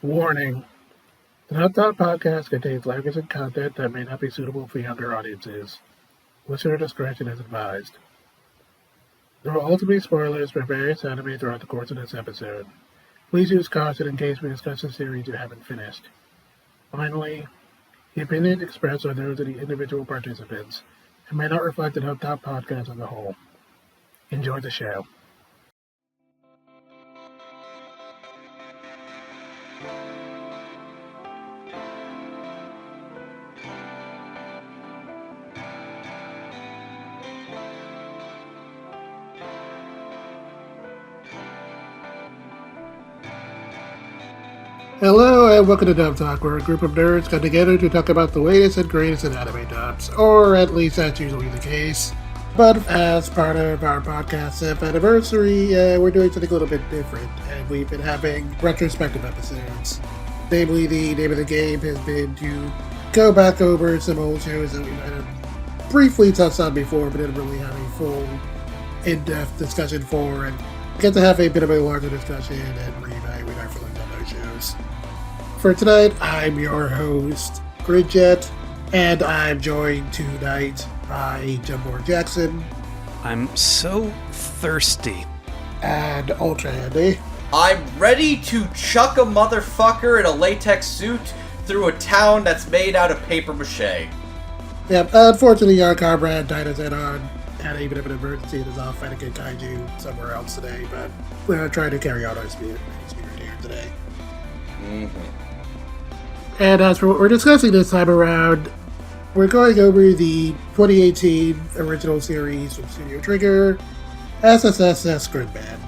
Warning: the Not Thought podcast contains language and content that may not be suitable for younger audiences. Listener discretion is advised. There will also be spoilers for various anime throughout the course of this episode. Please use caution in case we discuss a series you haven't finished. Finally, the opinions expressed are those of the individual participants and may not reflect the Not Thought podcast as a whole. Enjoy the show. Hello and welcome to Dub Talk, where a group of nerds come together to talk about the latest and greatest in anime dubs, or at least that's usually the case. But as part of our podcast 7th anniversary, we're doing something a little bit different, and we've been having retrospective episodes. Namely, the name of the game has been to go back over some old shows that we might have briefly touched on before, but didn't really have a full, in-depth discussion for, and get to have a bit of a larger discussion and reevaluate our feelings on those shows. For tonight, I'm your host, Gridjet, and I'm joined tonight by Jumbo Jackson. I'm so thirsty. And Ultra Andy. I'm ready to chuck a motherfucker in a latex suit through a town that's made out of paper mache. Yep, unfortunately our comrade Dinosaur had a bit of an emergency and is off fighting a kaiju somewhere else today, but we're trying to carry out our spirit here today. And as for what we're discussing this time around, we're going over the 2018 original series from Studio Trigger, SSSS.GRIDMAN.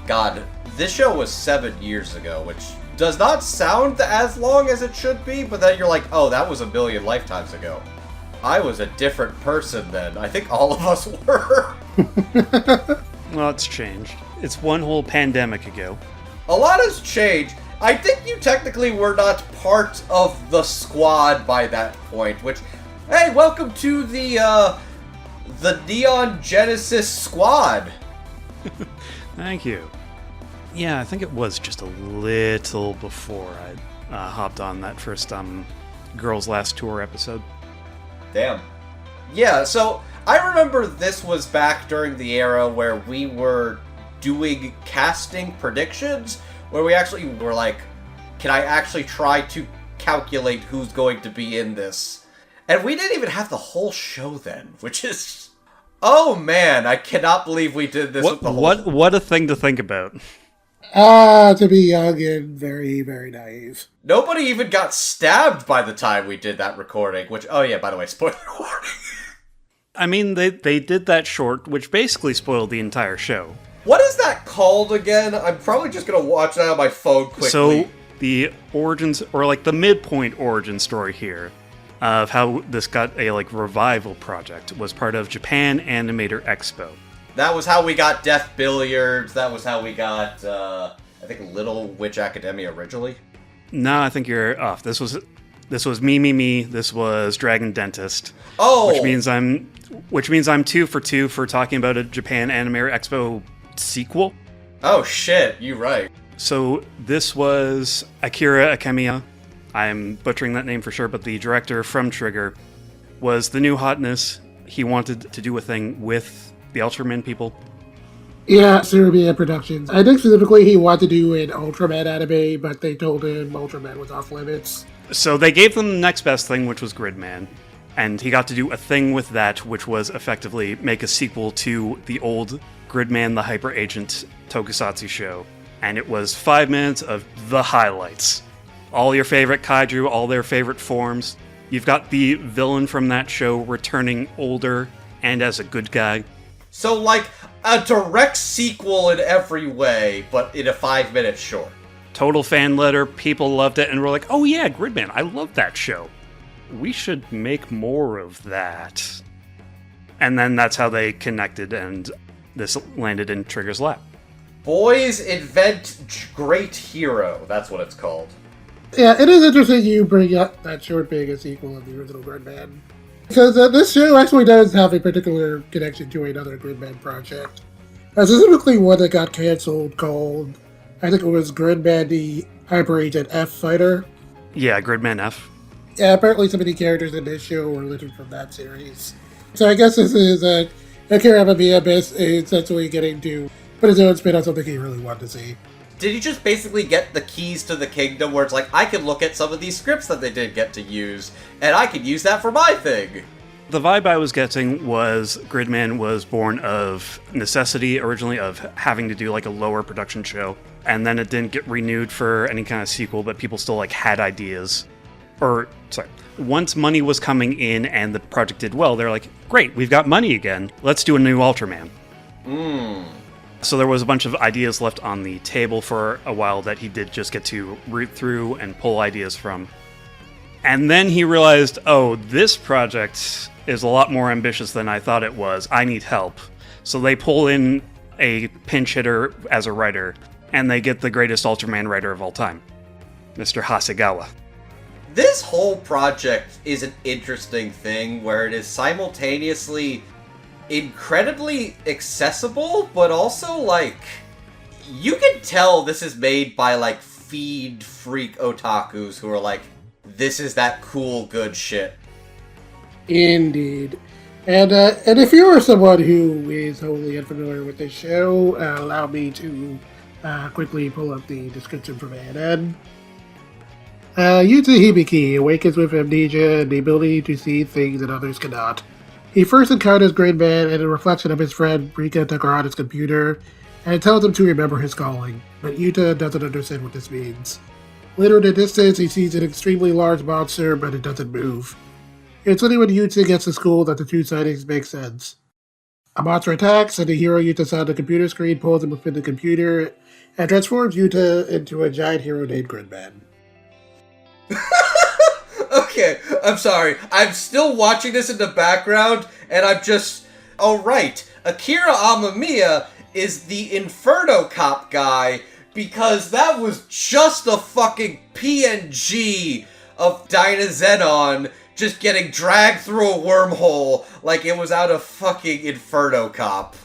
God, this show was 7 years ago, which does not sound as long as it should be, but then you're like, oh, that was a million lifetimes ago. I was a different person then. I think all of us were. Well, it's changed. It's one whole pandemic ago. A lot has changed. I think you technically were not part of the squad by that point, which, hey, welcome to the Neon Genesis squad. Thank you. Yeah, I think it was just a little before I hopped on that first Girls Last Tour episode. Damn. Yeah, so I remember this was back during the era where we were doing casting predictions, where we actually were like, can I actually try to calculate who's going to be in this? And we didn't even have the whole show then, which is... Oh man, I cannot believe we did this with the whole... What a thing to think about. To be young and very, very naive. Nobody even got stabbed by the time we did that recording, which... Oh yeah, by the way, spoiler warning. I mean, they did that short, which basically spoiled the entire show. What is that called again? I'm probably just going to watch that on my phone quickly. So, the origins, or like the midpoint origin story here, of how this got a revival project, was part of Japan Animator Expo. That was how we got Death Billiards. That was how we got, I think, Little Witch Academia originally. No, I think you're off. This was Me. This was Dragon Dentist. Oh! Which means I'm 2 for 2 for talking about a Japan Animator Expo sequel. Oh shit, you right. So this was Akira Akemiya. I'm butchering that name for sure, but the director from Trigger was the new hotness. He wanted to do a thing with the Ultraman people. Yeah, Serbian Productions. I think specifically he wanted to do an Ultraman anime, but they told him Ultraman was off limits. So they gave them the next best thing, which was Gridman. And he got to do a thing with that, which was effectively make a sequel to the old Gridman the Hyper Agent tokusatsu show. And it was 5 minutes of the highlights. All your favorite kaiju, all their favorite forms. You've got the villain from that show returning older and as a good guy. So, like, a direct sequel in every way, but in a 5-minute short. Total fan letter, people loved it, and we're like, oh yeah, Gridman, I love that show. We should make more of that. And then that's how they connected, and this landed in Trigger's lap. Boys invent great hero. That's what it's called. Yeah, it is interesting you bring up that short being a sequel of the original Gridman. Because this show actually does have a particular connection to another Gridman project. Specifically one that got canceled called, I think it was Gridman the Hyper Agent F fighter. Yeah, Gridman F. Yeah, apparently some of the characters in this show were lifted from that series. So I guess this is Akira Mamiya essentially getting to put his own spin on something he really wanted to see. Did you just basically get the keys to the kingdom where it's like, I can look at some of these scripts that they did get to use, and I could use that for my thing? The vibe I was getting was Gridman was born of necessity originally, of having to do like a lower production show, and then it didn't get renewed for any kind of sequel, but people still like had ideas. Once money was coming in and the project did well, they're like, great, we've got money again, let's do a new Ultraman. So there was a bunch of ideas left on the table for a while that he did just get to root through and pull ideas from. And then he realized, oh, this project is a lot more ambitious than I thought it was. I need help. So they pull in a pinch hitter as a writer, and they get the greatest Ultraman writer of all time, Mr. Hasegawa. This whole project is an interesting thing where it is simultaneously incredibly accessible, but also, like, you can tell this is made by, like, feed freak otakus who are like, this is that cool, good shit. Indeed. And if you are someone who is wholly unfamiliar with this show, allow me to quickly pull up the description from ANN. Yuta Hibiki awakens with amnesia and the ability to see things that others cannot. He first encounters Gridman in a reflection of his friend Rika Takarada's computer, and tells him to remember his calling, but Yuta doesn't understand what this means. Later in the distance, he sees an extremely large monster, but it doesn't move. It's only when Yuta gets to school that the two sightings make sense. A monster attacks, and the hero Yuta saw on the computer screen pulls him within the computer, and transforms Yuta into a giant hero named Gridman. Okay, I'm sorry. I'm still watching this in the background, and I'm just... Oh, right. Akira Amamiya is the Inferno Cop guy, because that was just a fucking PNG of Dynazenon just getting dragged through a wormhole like it was out of fucking Inferno Cop.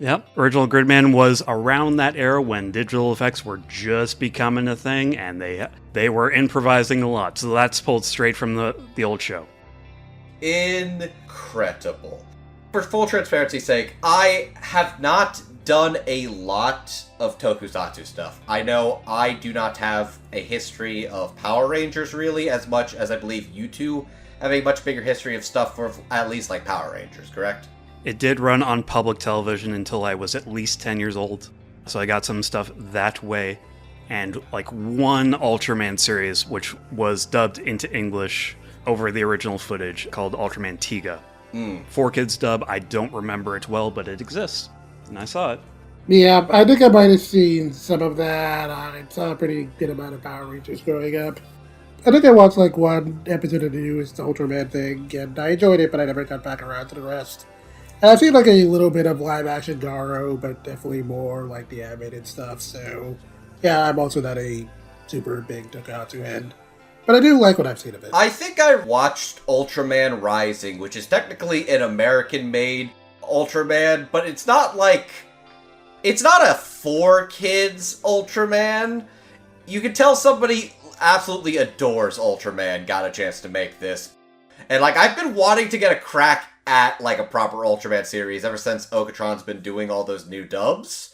Yep, original Gridman was around that era when digital effects were just becoming a thing, and they were improvising a lot. So that's pulled straight from the old show. Incredible. For full transparency's sake, I have not done a lot of tokusatsu stuff. I know I do not have a history of Power Rangers really as much as I believe you two have a much bigger history of stuff for at least like Power Rangers, correct? It did run on public television until I was at least 10 years old. So I got some stuff that way. And like one Ultraman series, which was dubbed into English over the original footage, called Ultraman Tiga. 4Kids dub, I don't remember it well, but it exists. And I saw it. Yeah, I think I might have seen some of that. I saw a pretty good amount of Power Rangers growing up. I think I watched like one episode of the newest Ultraman thing, and I enjoyed it, but I never got back around to the rest. And I've seen like a little bit of live action Garo, but definitely more like the animated stuff, so yeah, I'm also not a super big Tokusatsu head. But I do like what I've seen of it. I think I watched Ultraman Rising, which is technically an American-made Ultraman, but it's not like... It's not a 4Kids Ultraman. You can tell somebody absolutely adores Ultraman got a chance to make this. And like, I've been wanting to get a crack at like a proper Ultraman series ever since Okatron's been doing all those new dubs.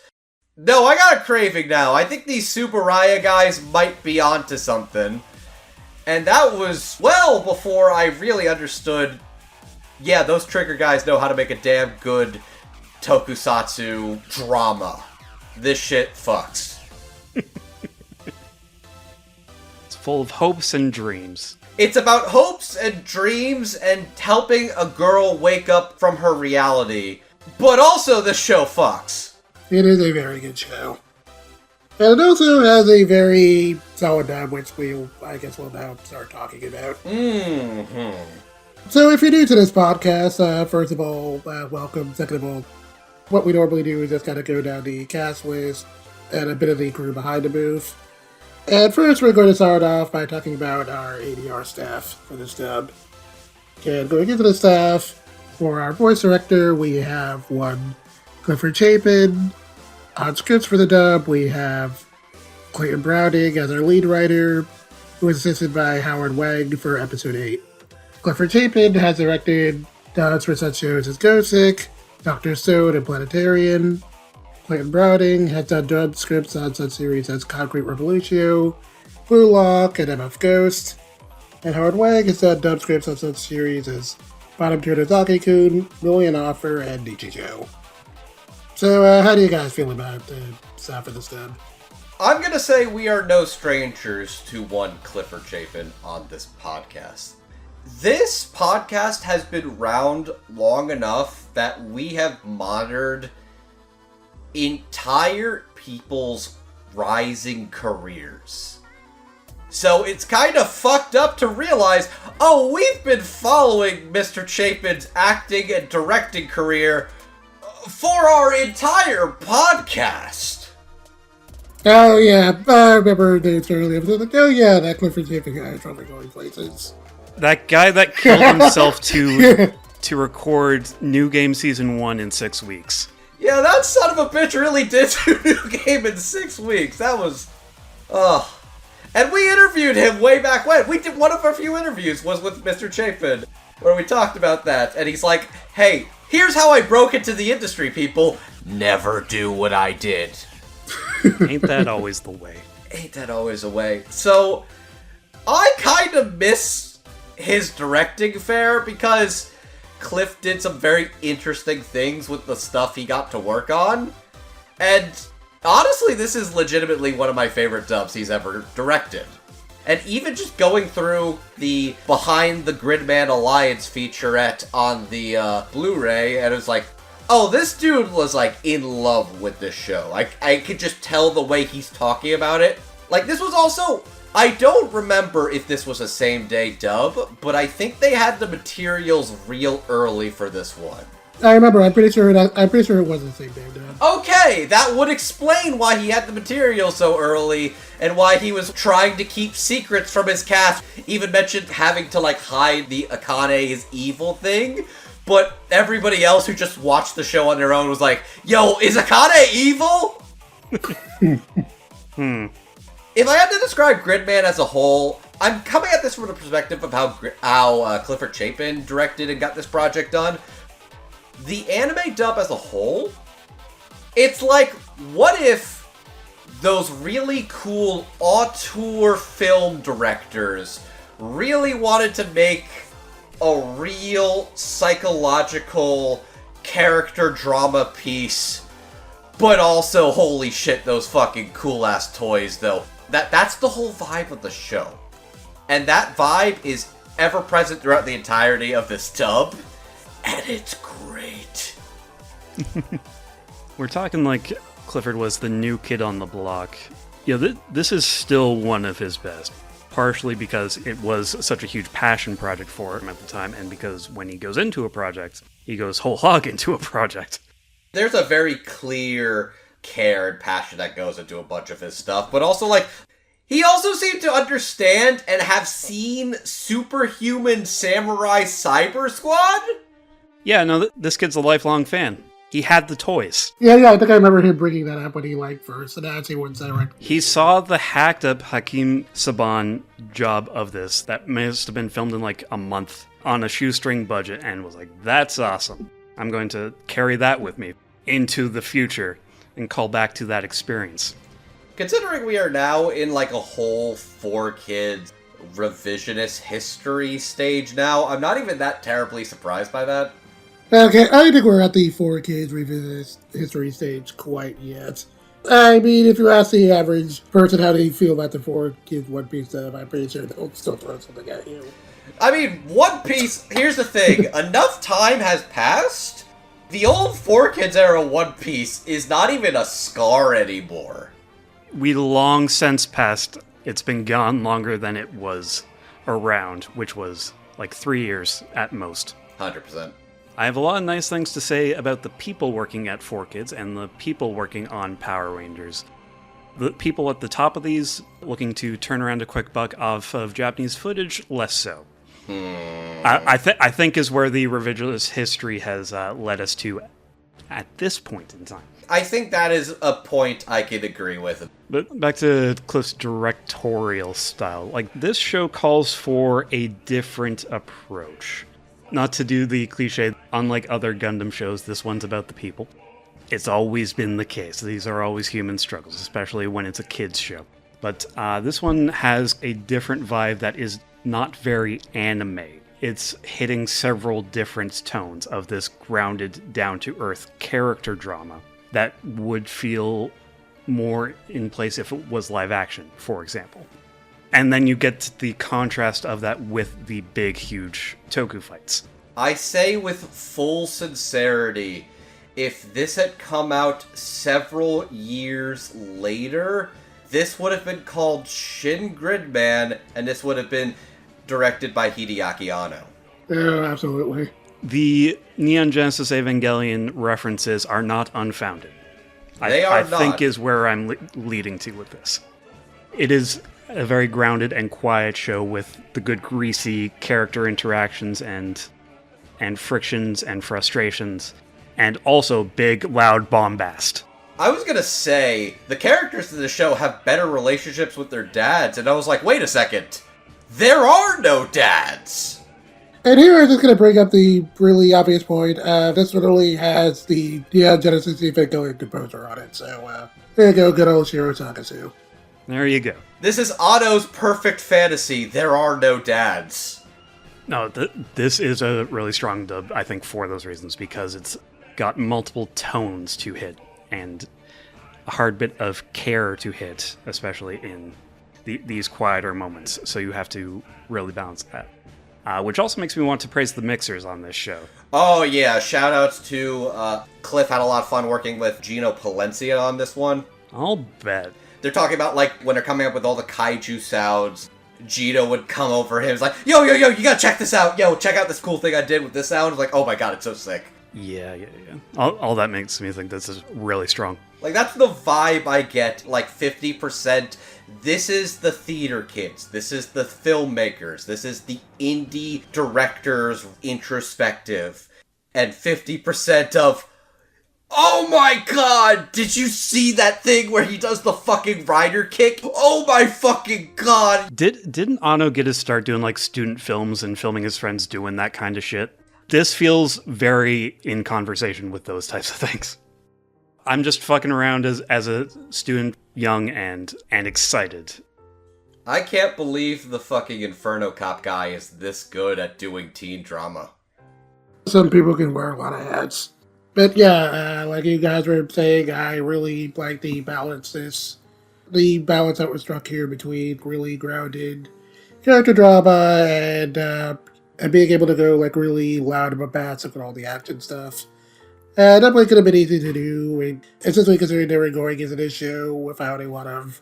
No, I got a craving now. I think these Subaraya guys might be onto something. And that was well before I really understood, yeah, those Trigger guys know how to make a damn good tokusatsu drama. This shit fucks. It's full of hopes and dreams. It's about hopes and dreams and helping a girl wake up from her reality. But also the show fucks. It is a very good show. And it also has a very solid dub, which I guess we'll now start talking about. So if you're new to this podcast, first of all, welcome. Second of all, what we normally do is just kind of go down the cast list and a bit of the crew behind the booth. And first, we're going to start off by talking about our ADR staff for this dub. And going into the staff, for our voice director, we have one Clifford Chapin. On scripts for the dub, we have Clayton Browning as our lead writer, who was assisted by Howard Wang for episode 8. Clifford Chapin has directed dubs for such shows as Ghostic, Dr. Stone, and Planetarian. Clayton Browning has done dub scripts on such series as Concrete Revolution, Blue Lock, and MF Ghost. And Howard Wang has done dub scripts on such series as Bottom Tier Nozaki-kun, Million Offer, and Nichijou. So, how do you guys feel about the stuff of this dub? I'm gonna say we are no strangers to one Clifford Chapin on this podcast. This podcast has been around long enough that we have monitored entire people's rising careers. So it's kind of fucked up to realize, oh, we've been following Mr. Chapin's acting and directing career for our entire podcast. Oh yeah, I remember days earlier. I was like, oh yeah, that Clifford Chapin guy is probably going places. That guy that killed himself to record New Game Season 1 in 6 weeks. Yeah, that son of a bitch really did do New Game in 6 weeks. That was... And we interviewed him way back when. We did one of our few interviews was with Mr. Chapin, where we talked about that. And he's like, hey, here's how I broke into the industry, people. Never do what I did. Ain't that always the way? Ain't that always the way? So, I kind of miss his directing fare because Cliff did some very interesting things with the stuff he got to work on. And honestly, this is legitimately one of my favorite dubs he's ever directed. And even just going through the Behind the Gridman Alliance featurette on the Blu-ray, and it was like, oh, this dude was, like, in love with this show. I could just tell the way he's talking about it. Like, this was also... I don't remember if this was a same-day dub, but I think they had the materials real early for this one. I remember. I'm pretty sure it was the same day, dub. Okay, that would explain why he had the material so early, and why he was trying to keep secrets from his cast. Even mentioned having to, like, hide the Akane is evil thing. But everybody else who just watched the show on their own was like, yo, is Akane evil? If I had to describe Gridman as a whole, I'm coming at this from the perspective of how Clifford Chapin directed and got this project done. The anime dub as a whole, it's like, what if those really cool auteur film directors really wanted to make a real psychological character drama piece, but also, holy shit, those fucking cool-ass toys, though. That's the whole vibe of the show. And that vibe is ever-present throughout the entirety of this dub, and it's great. We're talking like Clifford was the new kid on the block. Yeah, this is still one of his best. Partially because it was such a huge passion project for him at the time, and because when he goes into a project, he goes whole hog into a project. There's a very clear care and passion that goes into a bunch of his stuff, but also, like, he also seemed to understand and have seen Superhuman Samurai Cyber Squad? Yeah, no, this kid's a lifelong fan. He had the toys. Yeah, I think I remember him bringing that up when he first announced he wouldn't say right. He saw the hacked up Hakim Saban job of this that must have been filmed in like a month on a shoestring budget and was like, that's awesome. I'm going to carry that with me into the future and call back to that experience. Considering we are now in like a whole 4Kids revisionist history stage now, I'm not even that terribly surprised by that. Okay, I don't think we're at the 4Kids revisit history stage quite yet. I mean, if you ask the average person how they feel about the 4Kids One Piece stuff, I'm pretty sure they'll still throw something at you. I mean, One Piece, here's the thing, enough time has passed, the old 4Kids era One Piece is not even a scar anymore. We long since passed, it's been gone longer than it was around, which was like 3 years at most. 100%. I have a lot of nice things to say about the people working at 4Kids and the people working on Power Rangers. The people at the top of these looking to turn around a quick buck off of Japanese footage, less so. I think is where the revisionist history has led us to. at this point in time. I think that is a point I can agree with. But back to Cliff's directorial style. Like, this show calls for a different approach. Not to do the cliche, unlike other Gundam shows, this one's about the people. It's always been the case. These are always human struggles, especially when it's a kid's show. But this one has a different vibe that is not very anime. It's hitting several different tones of this grounded, down-to-earth character drama that would feel more in place if it was live action, for example. And then you get the contrast of that with the big, huge Toku fights. I say with full sincerity, if this had come out several years later, this would have been called Shin Gridman, and this would have been directed by Hideaki Anno. Yeah, absolutely. The Neon Genesis Evangelion references are not unfounded. They are not. I think is where I'm leading to with this. It is a very grounded and quiet show with the good greasy character interactions and frictions and frustrations, and also big, loud bombast. I was gonna say, the characters in the show have better relationships with their dads, and I was like, wait a second, there are no dads! And here I'm just going to bring up the really obvious point. This literally has the Genesis Evangelion composer on it, so there you go, good old Shiro Sagisu. There you go. This is Otto's perfect fantasy, there are no dads. No, this is a really strong dub, I think, for those reasons, because it's got multiple tones to hit, and a hard bit of care to hit, especially in these quieter moments, so you have to really balance that. Which also makes me want to praise the mixers on this show. Oh yeah, shoutouts to Cliff had a lot of fun working with Gino Palencia on this one. I'll bet. They're talking about, like, when they're coming up with all the kaiju sounds, Gino would come over him, it's like, yo, you gotta check this out, yo, check out this cool thing I did with this sound. It's like, oh my god, it's so sick. Yeah. All that makes me think this is really strong. Like, that's the vibe I get, like, 50%. This is the theater kids. This is the filmmakers. This is the indie directors introspective. And 50% of, oh my god, did you see that thing where he does the fucking rider kick? Oh my fucking god. Didn't Anno get his start doing, like, student films and filming his friends doing that kind of shit? This feels very in conversation with those types of things. I'm just fucking around as a student, young and excited. I can't believe the fucking Inferno Cop guy is this good at doing teen drama. Some people can wear a lot of hats. But yeah, like you guys were saying, I really like the balance that was struck here between really grounded character drama and being able to go like really loud and bombastic with all the action stuff. Definitely could have been easy to do, and especially considering they were going into this show without a lot of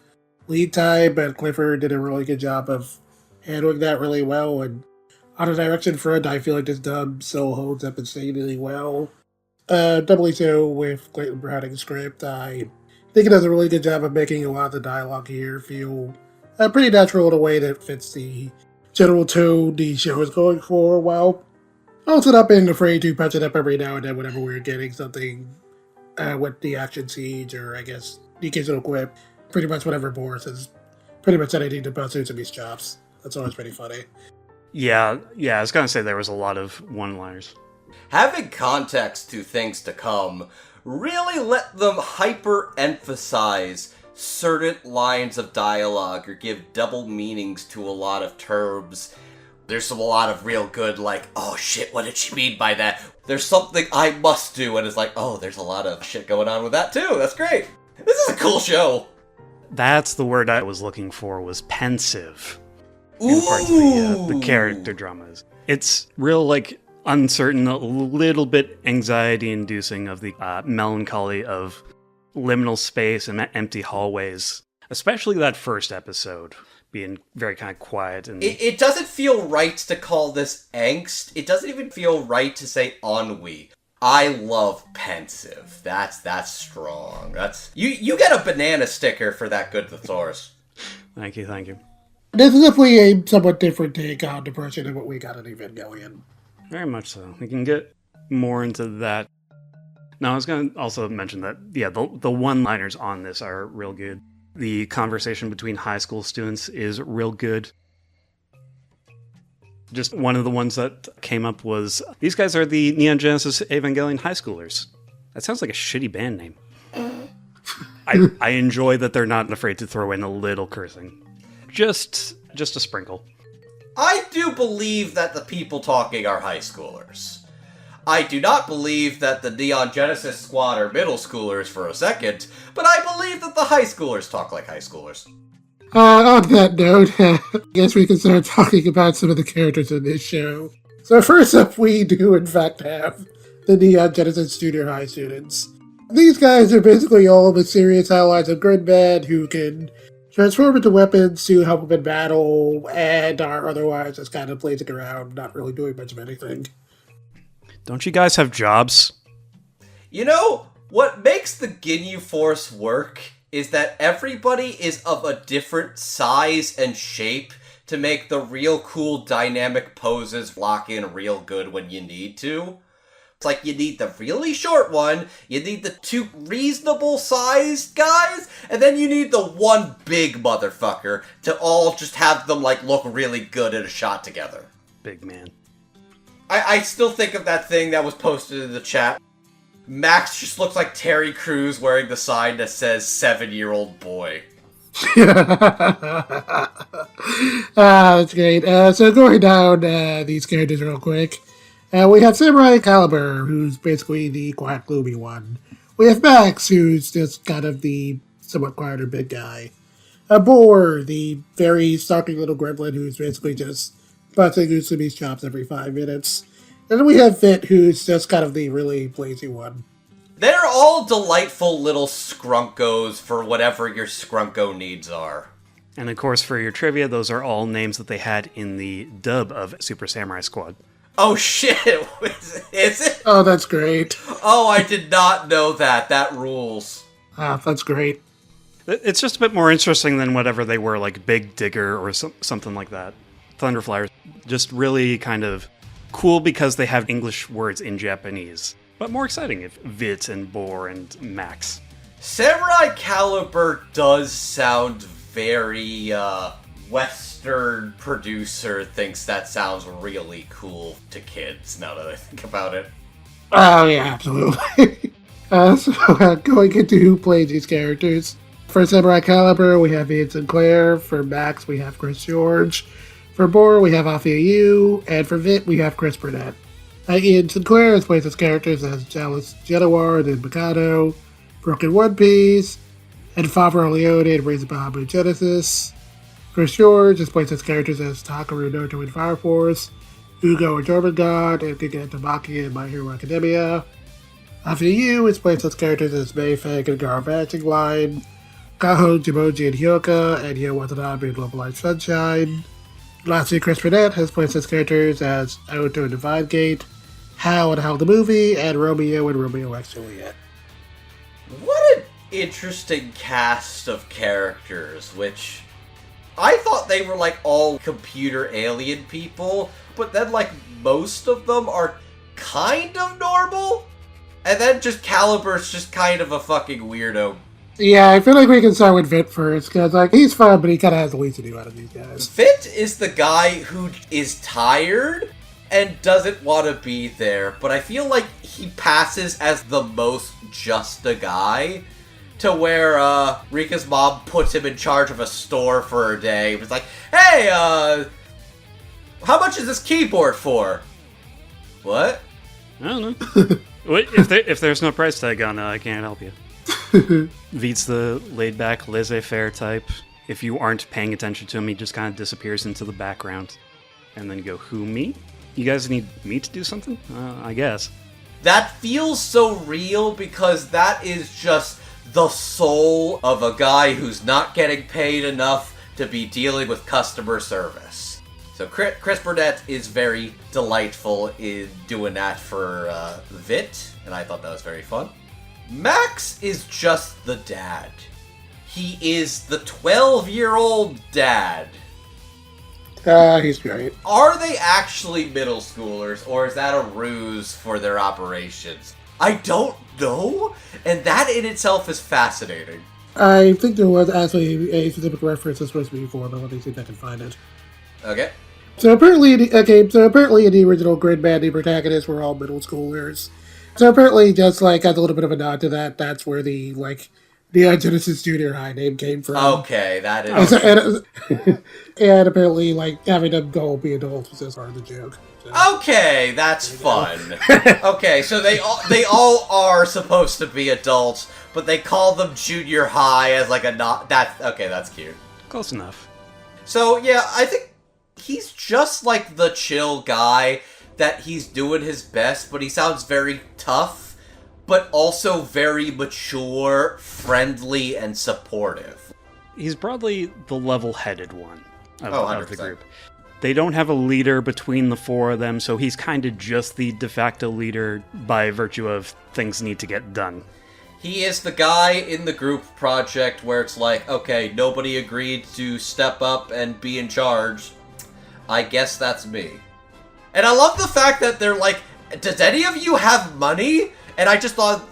lead time, but Clifford did a really good job of handling that really well, and on the direction front, I feel like this dub still holds up insanely well. Doubly so with Clayton Browning's script. I think it does a really good job of making a lot of the dialogue here feel pretty natural in a way that fits the general tone the show is going for, while also not being afraid to patch it up every now and then whenever we're getting something with the action scenes, or I guess the occasional quip. Pretty much whatever Boris is pretty much anything to bust Utsumi's chops. That's always pretty funny. Yeah, I was gonna say there was a lot of one-liners. Having context to things to come really let them hyper-emphasize certain lines of dialogue or give double meanings to a lot of terms. There's a lot of real good, like, oh shit, what did she mean by that? There's something I must do, and it's like, oh, there's a lot of shit going on with that too. That's great. This is a cool show. That's the word I was looking for, was pensive. Ooh. In parts of the character dramas. It's real, like, uncertain, a little bit anxiety-inducing of the melancholy of liminal space and empty hallways. Especially that first episode, being very kind of quiet. And It doesn't feel right to call this angst. It doesn't even feel right to say ennui. I love pensive. That's strong. That's you get a banana sticker for that good thesaurus. Thank you. This is definitely a somewhat different take on depression than what we got in Evangelion. Very much so. We can get more into that. No, I was going to also mention that, yeah, the one-liners on this are real good. The conversation between high school students is real good. Just one of the ones that came up was, these guys are the Neon Genesis Evangelion high schoolers. That sounds like a shitty band name. I enjoy that they're not afraid to throw in a little cursing. Just a sprinkle. I do believe that the people talking are high schoolers. I do not believe that the Neon Genesis squad are middle schoolers for a second, but I believe that the high schoolers talk like high schoolers. On that note, I guess we can start talking about some of the characters in this show. So first up, we do in fact have the Neon Genesis Junior High students. These guys are basically all the serious allies of Gridman who can transform into weapons to help them in battle, and are otherwise just kind of blazing around, not really doing much of anything. Don't you guys have jobs? You know, what makes the Ginyu Force work is that everybody is of a different size and shape to make the real cool dynamic poses lock in real good when you need to. It's like you need the really short one, you need the two reasonable sized guys, and then you need the one big motherfucker to all just have them like look really good in a shot together. Big man. I still think of that thing that was posted in the chat. Max just looks like Terry Crews wearing the sign that says 7-year-old boy. That's great. So going down these characters real quick. We have Samurai Caliber, who's basically the quiet, gloomy one. We have Max, who's just kind of the somewhat quieter big guy. Boar, the very stalking little gremlin who's basically just busting Utsumi's chops every 5 minutes. And then we have Fit, who's just kind of the really lazy one. They're all delightful little skrunkos for whatever your skrunko needs are. And of course, for your trivia, those are all names that they had in the dub of Super Samurai Squad. Oh shit, is it? Oh, that's great. Oh, I did not know that. That rules. That's great. It's just a bit more interesting than whatever they were, like Big Digger or something like that. Thunderflyers, just really kind of cool because they have English words in Japanese. But more exciting if Vit and Boar and Max. Samurai Caliber does sound very, Western producer thinks that sounds really cool to kids, now that I think about it. Oh, yeah, absolutely. Going into who played these characters. For Samurai Caliber, we have Ian Sinclair. For Max, we have Chris George. For Boar, we have Afia Yu. And for Vit, we have Chris Burnett. Ian Sinclair has played his characters as Jealous Jedaward in Mikado, Broken One Piece, and Favreau Leone in Raising Bahamut Genesis. Chris George has played his characters as Takaru Noto in Fire Force, Ugo in Jormungand, and Giga Tamaki in My Hero Academia. Afia Yu has played his characters as Mayfang in Gara Vanishing Line, Kaho Jimoji in Hyoka, and Yo Watanabe in Love Life Sunshine. Lastly, Chris Burnett has played his characters as Aoto in Divine Gate, Hal in Hal the Movie, and Romeo in Romeo X Juliet. What an interesting cast of characters, which I thought they were like all computer alien people, but then like most of them are kind of normal, and then just Caliber's just kind of a fucking weirdo. Yeah, I feel like we can start with Vit first, because like he's fun, but he kind of has the least to do out of these guys. Vit is the guy who is tired and doesn't want to be there, but I feel like he passes as the most just a guy, to where Rika's mom puts him in charge of a store for a day. It was like, hey, how much is this keyboard for? What? I don't know. if there's no price tag on it, I can't help you. Veet's the laid-back, laissez-faire type. If you aren't paying attention to him, he just kind of disappears into the background. And then you go, who, me? You guys need me to do something? I guess. That feels so real because that is just the soul of a guy who's not getting paid enough to be dealing with customer service. So Chris Burnett is very delightful in doing that for Vit, and I thought that was very fun. Max is just the dad. He is the 12-year-old dad. He's great. Are they actually middle schoolers, or is that a ruse for their operations? I don't know, and that in itself is fascinating. I think there was actually a specific reference that's supposed to be before, but let me see if I can find it. Okay. So apparently in the original Gridman, the protagonists were all middle schoolers. So apparently, just like as a little bit of a nod to that, that's where the Genesis Junior High name came from. Okay, that is. And apparently, like having them go be adults was just part of the joke. So. Okay, that's fun. Okay, so they all are supposed to be adults, but they call them junior high as like a not. That's cute. Close enough. So yeah, I think he's just like the chill guy that he's doing his best, but he sounds very tough, but also very mature, friendly, and supportive. He's broadly the level-headed one of the 100%. group. They don't have a leader between the four of them, so he's kind of just the de facto leader by virtue of things need to get done. He is the guy in the group project where it's like, okay, nobody agreed to step up and be in charge. I guess that's me. And I love the fact that they're like, does any of you have money? And I just thought,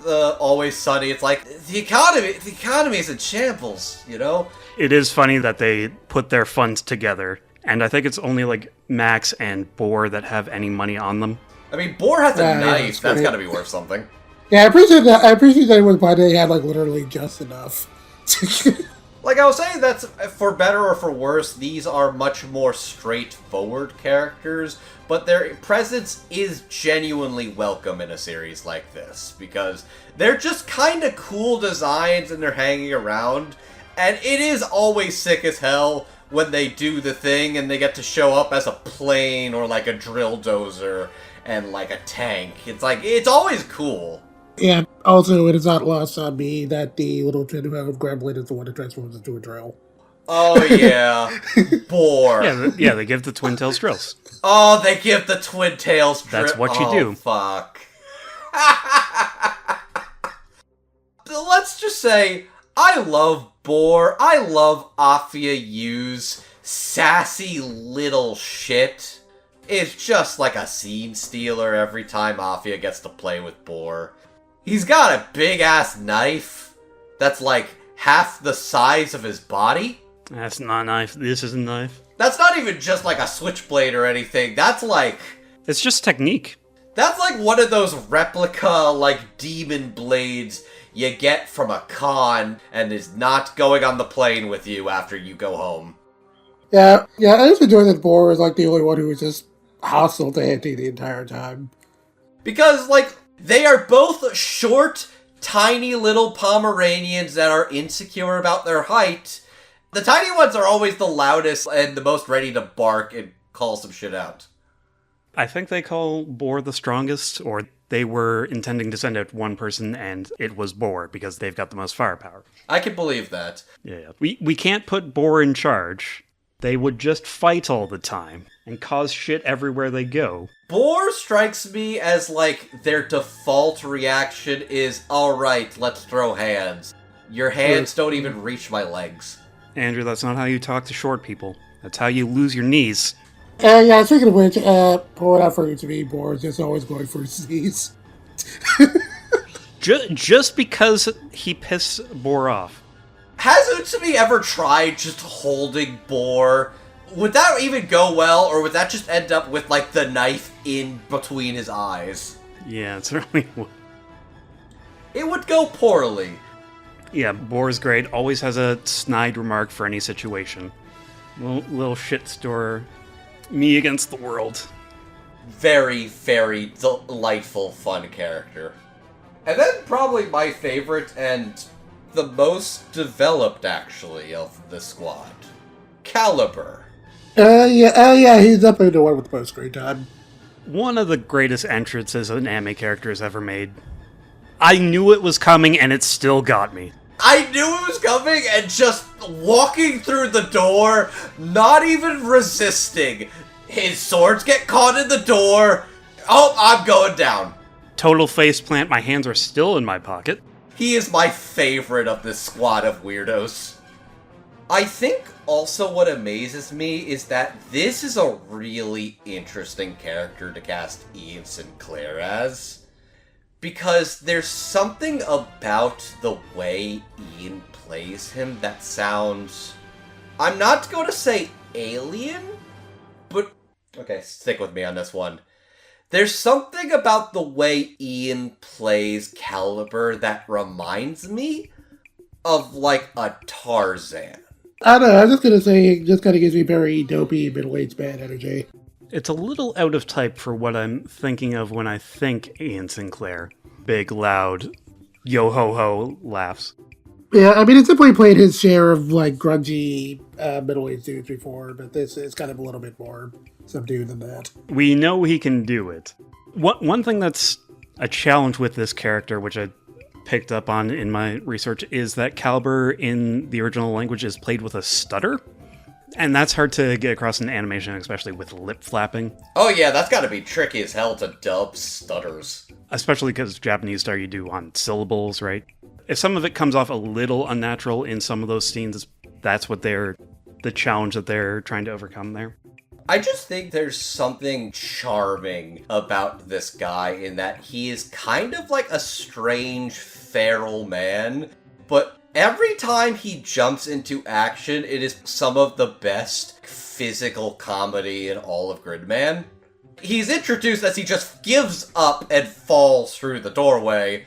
Always Sunny, it's like, the economy is in shambles, you know? It is funny that they put their funds together, and I think it's only like Max and Boar that have any money on them. I mean, Boar has a knife. That's That's great. gotta be worth something. Yeah, I appreciate that. I appreciate that was why they had like literally just enough. Like I was saying, that's for better or for worse, these are much more straightforward characters, but their presence is genuinely welcome in a series like this, because they're just kind of cool designs and they're hanging around, and it is always sick as hell when they do the thing and they get to show up as a plane or like a drill dozer and like a tank. It's like, it's always cool. Yeah, also, it is not lost on me that the little Trinidad gremlin is the one that transforms into a drill. Oh, yeah. Boar. Yeah, they give the Twin Tails drills. Oh, they give the Twin Tails drill. That's what you do. Fuck. Let's just say, I love Boar. I love Afia Yu's sassy little shit. It's just like a scene stealer every time Afia gets to play with Boar. He's got a big-ass knife that's like half the size of his body. That's not a knife. This is a knife. That's not even just like a switchblade or anything. That's like It's just technique. That's like one of those replica, like, demon blades you get from a con and is not going on the plane with you after you go home. Yeah, I just enjoy that Boar is like the only one who was just hostile to Auntie the entire time. Because, like, they are both short, tiny little Pomeranians that are insecure about their height. The tiny ones are always the loudest and the most ready to bark and call some shit out. I think they call Boar the strongest, or they were intending to send out one person and it was Boar because they've got the most firepower. I can believe that. Yeah. We can't put Boar in charge. They would just fight all the time and cause shit everywhere they go. Boar strikes me as, like, their default reaction is, alright, let's throw hands. Your hands don't even reach my legs. Andrew, that's not how you talk to short people. That's how you lose your knees. Yeah, speaking of which, pour it out for you to me, Boar is just always going for his knees. Just because he pissed Boar off. Has Utsumi ever tried just holding Boar? Would that even go well, or would that just end up with, like, the knife in between his eyes? Yeah, it certainly would. It would go poorly. Yeah, Boar's great. Always has a snide remark for any situation. Little shit store. Me against the world. Very, very delightful, fun character. And then probably my favorite and the most developed, actually, of the squad. Caliber. Yeah, he's up in the one with the most screen time. One of the greatest entrances an anime character has ever made. I knew it was coming and it still got me. I knew it was coming, and just walking through the door, not even resisting. His swords get caught in the door. Oh, I'm going down. Total faceplant, my hands are still in my pocket. He is my favorite of this squad of weirdos. I think also what amazes me is that this is a really interesting character to cast Ian Sinclair as. because there's something about the way Ian plays him that sounds... I'm not going to say alien, but... Okay, stick with me on this one. There's something about the way Ian plays Caliber that reminds me of, like, a Tarzan. I don't know, I was just gonna say, it just kind of gives me very dopey middle-aged man energy. It's a little out of type for what I'm thinking of when I think Ian Sinclair. Big, loud, yo-ho-ho laughs. Yeah, I mean, it's definitely played his share of, like, grungy middle-aged dudes before, but this is kind of a little bit more subdued than that. We know he can do it. One thing that's a challenge with this character, which I picked up on in my research, is that Caliber in the original language is played with a stutter. And that's hard to get across in animation, especially with lip flapping. Oh yeah, that's gotta be tricky as hell to dub stutters. Especially because Japanese style you do on syllables, right? If some of it comes off a little unnatural in some of those scenes, that's what the challenge that they're trying to overcome there. I just think there's something charming about this guy in that he is kind of like a strange feral man, but every time he jumps into action, it is some of the best physical comedy in all of Gridman. He's introduced as he just gives up and falls through the doorway,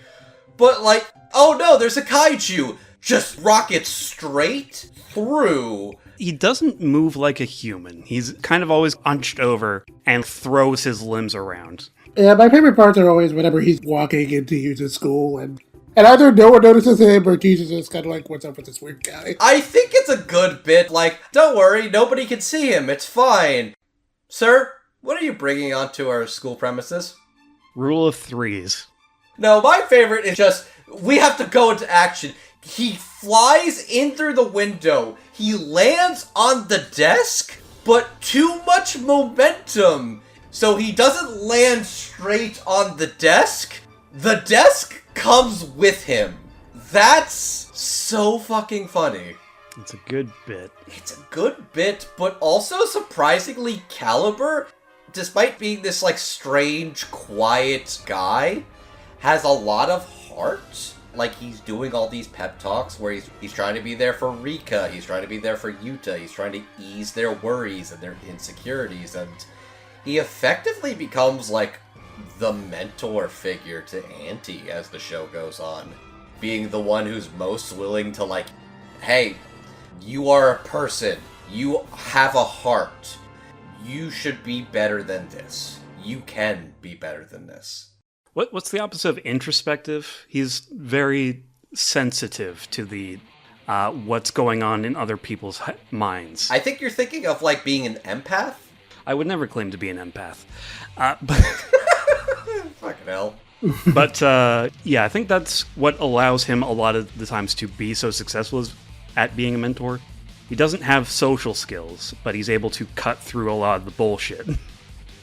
but like, oh no, there's a kaiju! Just rockets straight through. He doesn't move like a human. He's kind of always hunched over and throws his limbs around. Yeah, my favorite parts are always whenever he's walking into Yuza's school, and either no one notices him, or Jesus is kind of like, what's up with this weird guy? I think it's a good bit, like, don't worry, nobody can see him, it's fine. Sir, what are you bringing onto our school premises? Rule of threes. No, my favorite is just, we have to go into action. He flies in through the window, he lands on the desk, but too much momentum. So he doesn't land straight on the desk. The desk comes with him. That's so fucking funny. It's a good bit. It's a good bit, but also surprisingly Caliber, despite being this like strange, quiet guy, has a lot of heart. Like, he's doing all these pep talks where he's trying to be there for Rika, he's trying to be there for Yuta, he's trying to ease their worries and their insecurities, and he effectively becomes like the mentor figure to Auntie as the show goes on. Being the one who's most willing to like, hey, you are a person, you have a heart, you should be better than this. You can be better than this. What's the opposite of introspective? He's very sensitive to the what's going on in other people's minds. I think you're thinking of like being an empath? I would never claim to be an empath. Fucking hell. But yeah, I think that's what allows him a lot of the times to be so successful at being a mentor. He doesn't have social skills, but he's able to cut through a lot of the bullshit.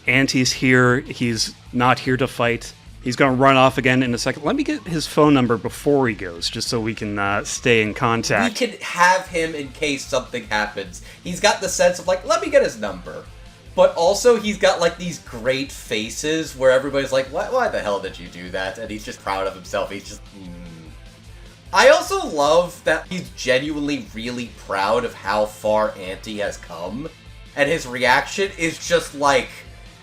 And he's here. He's not here to fight. He's going to run off again in a second. Let me get his phone number before he goes, just so we can stay in contact. We can have him in case something happens. He's got the sense of, like, let me get his number. But also, he's got, like, these great faces where everybody's like, why the hell did you do that? And he's just proud of himself. He's just, I also love that he's genuinely really proud of how far Auntie has come. And his reaction is just, like,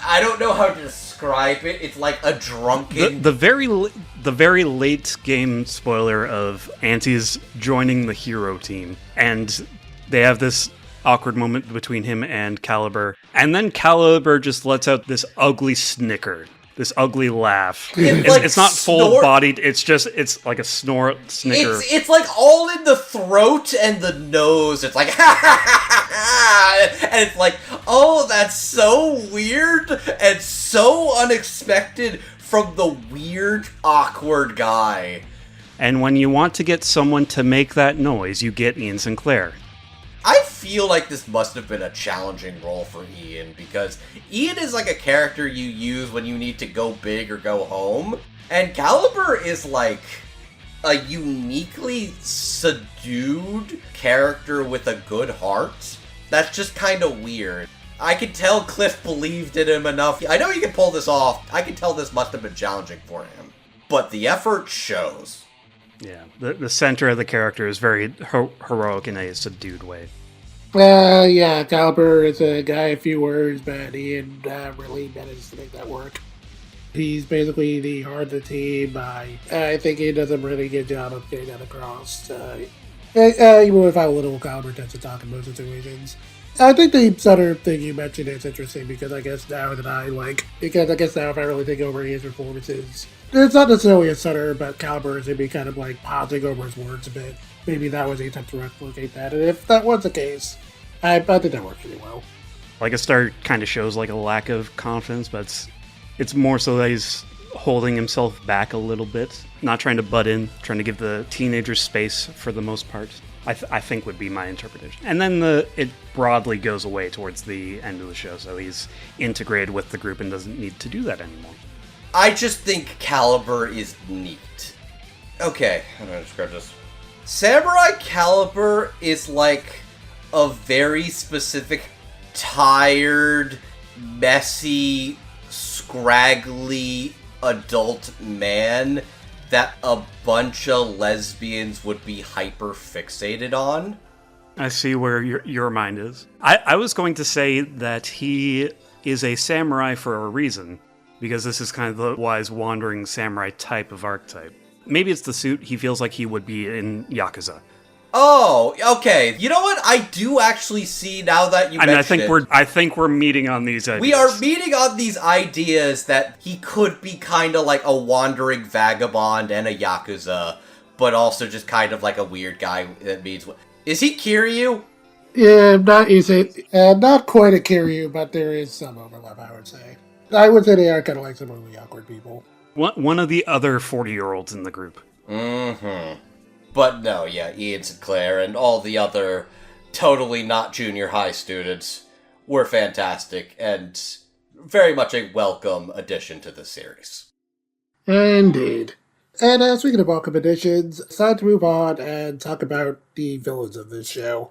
I don't know how to describe it. It's like a drunken... The very late game spoiler of Auntie's joining the hero team. And they have this awkward moment between him and Caliber. And then Caliber just lets out this ugly snicker. This ugly laugh. It's not full-bodied, it's like a snicker. It's like all in the throat and the nose. It's like, ha ha ha ha, and it's like, oh, that's so weird and so unexpected from the weird, awkward guy. And when you want to get someone to make that noise, you get Ian Sinclair. I feel like this must have been a challenging role for Ian, because Ian is like a character you use when you need to go big or go home, and Caliber is like a uniquely subdued character with a good heart. That's just kind of weird. I could tell Cliff believed in him enough. I know he could pull this off. I could tell this must have been challenging for him. but the effort shows. Yeah, the center of the character is very heroic in a subdued way. Yeah, Caliber is a guy of few words, but he really managed to make that work. He's basically the heart of the team. I think he does a really good job of getting that across. Even without little Caliber tends to talk in most situations. I think the Sutter thing you mentioned is interesting because I guess now if I really think over his performances, it's not necessarily a Sutter, but Caliber is maybe kind of like pausing over his words a bit. Maybe that was a attempt to replicate that, and if that was the case, I think that worked really well. Like a Star kind of shows like a lack of confidence, but it's more so that he's holding himself back a little bit, not trying to butt in, trying to give the teenagers space for the most part. I think would be my interpretation. And then it broadly goes away towards the end of the show, so he's integrated with the group and doesn't need to do that anymore. I just think Caliber is neat. Okay, how do I describe this? Samurai Caliber is like a very specific, tired, messy, scraggly adult man that a bunch of lesbians would be hyper fixated on. I see where your mind is. I was going to say that he is a samurai for a reason, because this is kind of the wise wandering samurai type of archetype. Maybe it's the suit. He feels like he would be in Yakuza. Oh, okay. You know what? I do actually see now that you mentioned it. I think we're meeting on these ideas. We are meeting on these ideas that he could be kind of like a wandering vagabond and a Yakuza, but also just kind of like a weird guy that means... Is he Kiryu? Yeah, not quite a Kiryu, but there is some overlap, I would say. I would say they are kind of like some really awkward people. One of the other 40-year-olds in the group. Mm-hmm. But no, yeah, Ian Sinclair and all the other totally not junior high students were fantastic and very much a welcome addition to the series. Indeed. And speaking of welcome additions, it's time to move on and talk about the villains of this show.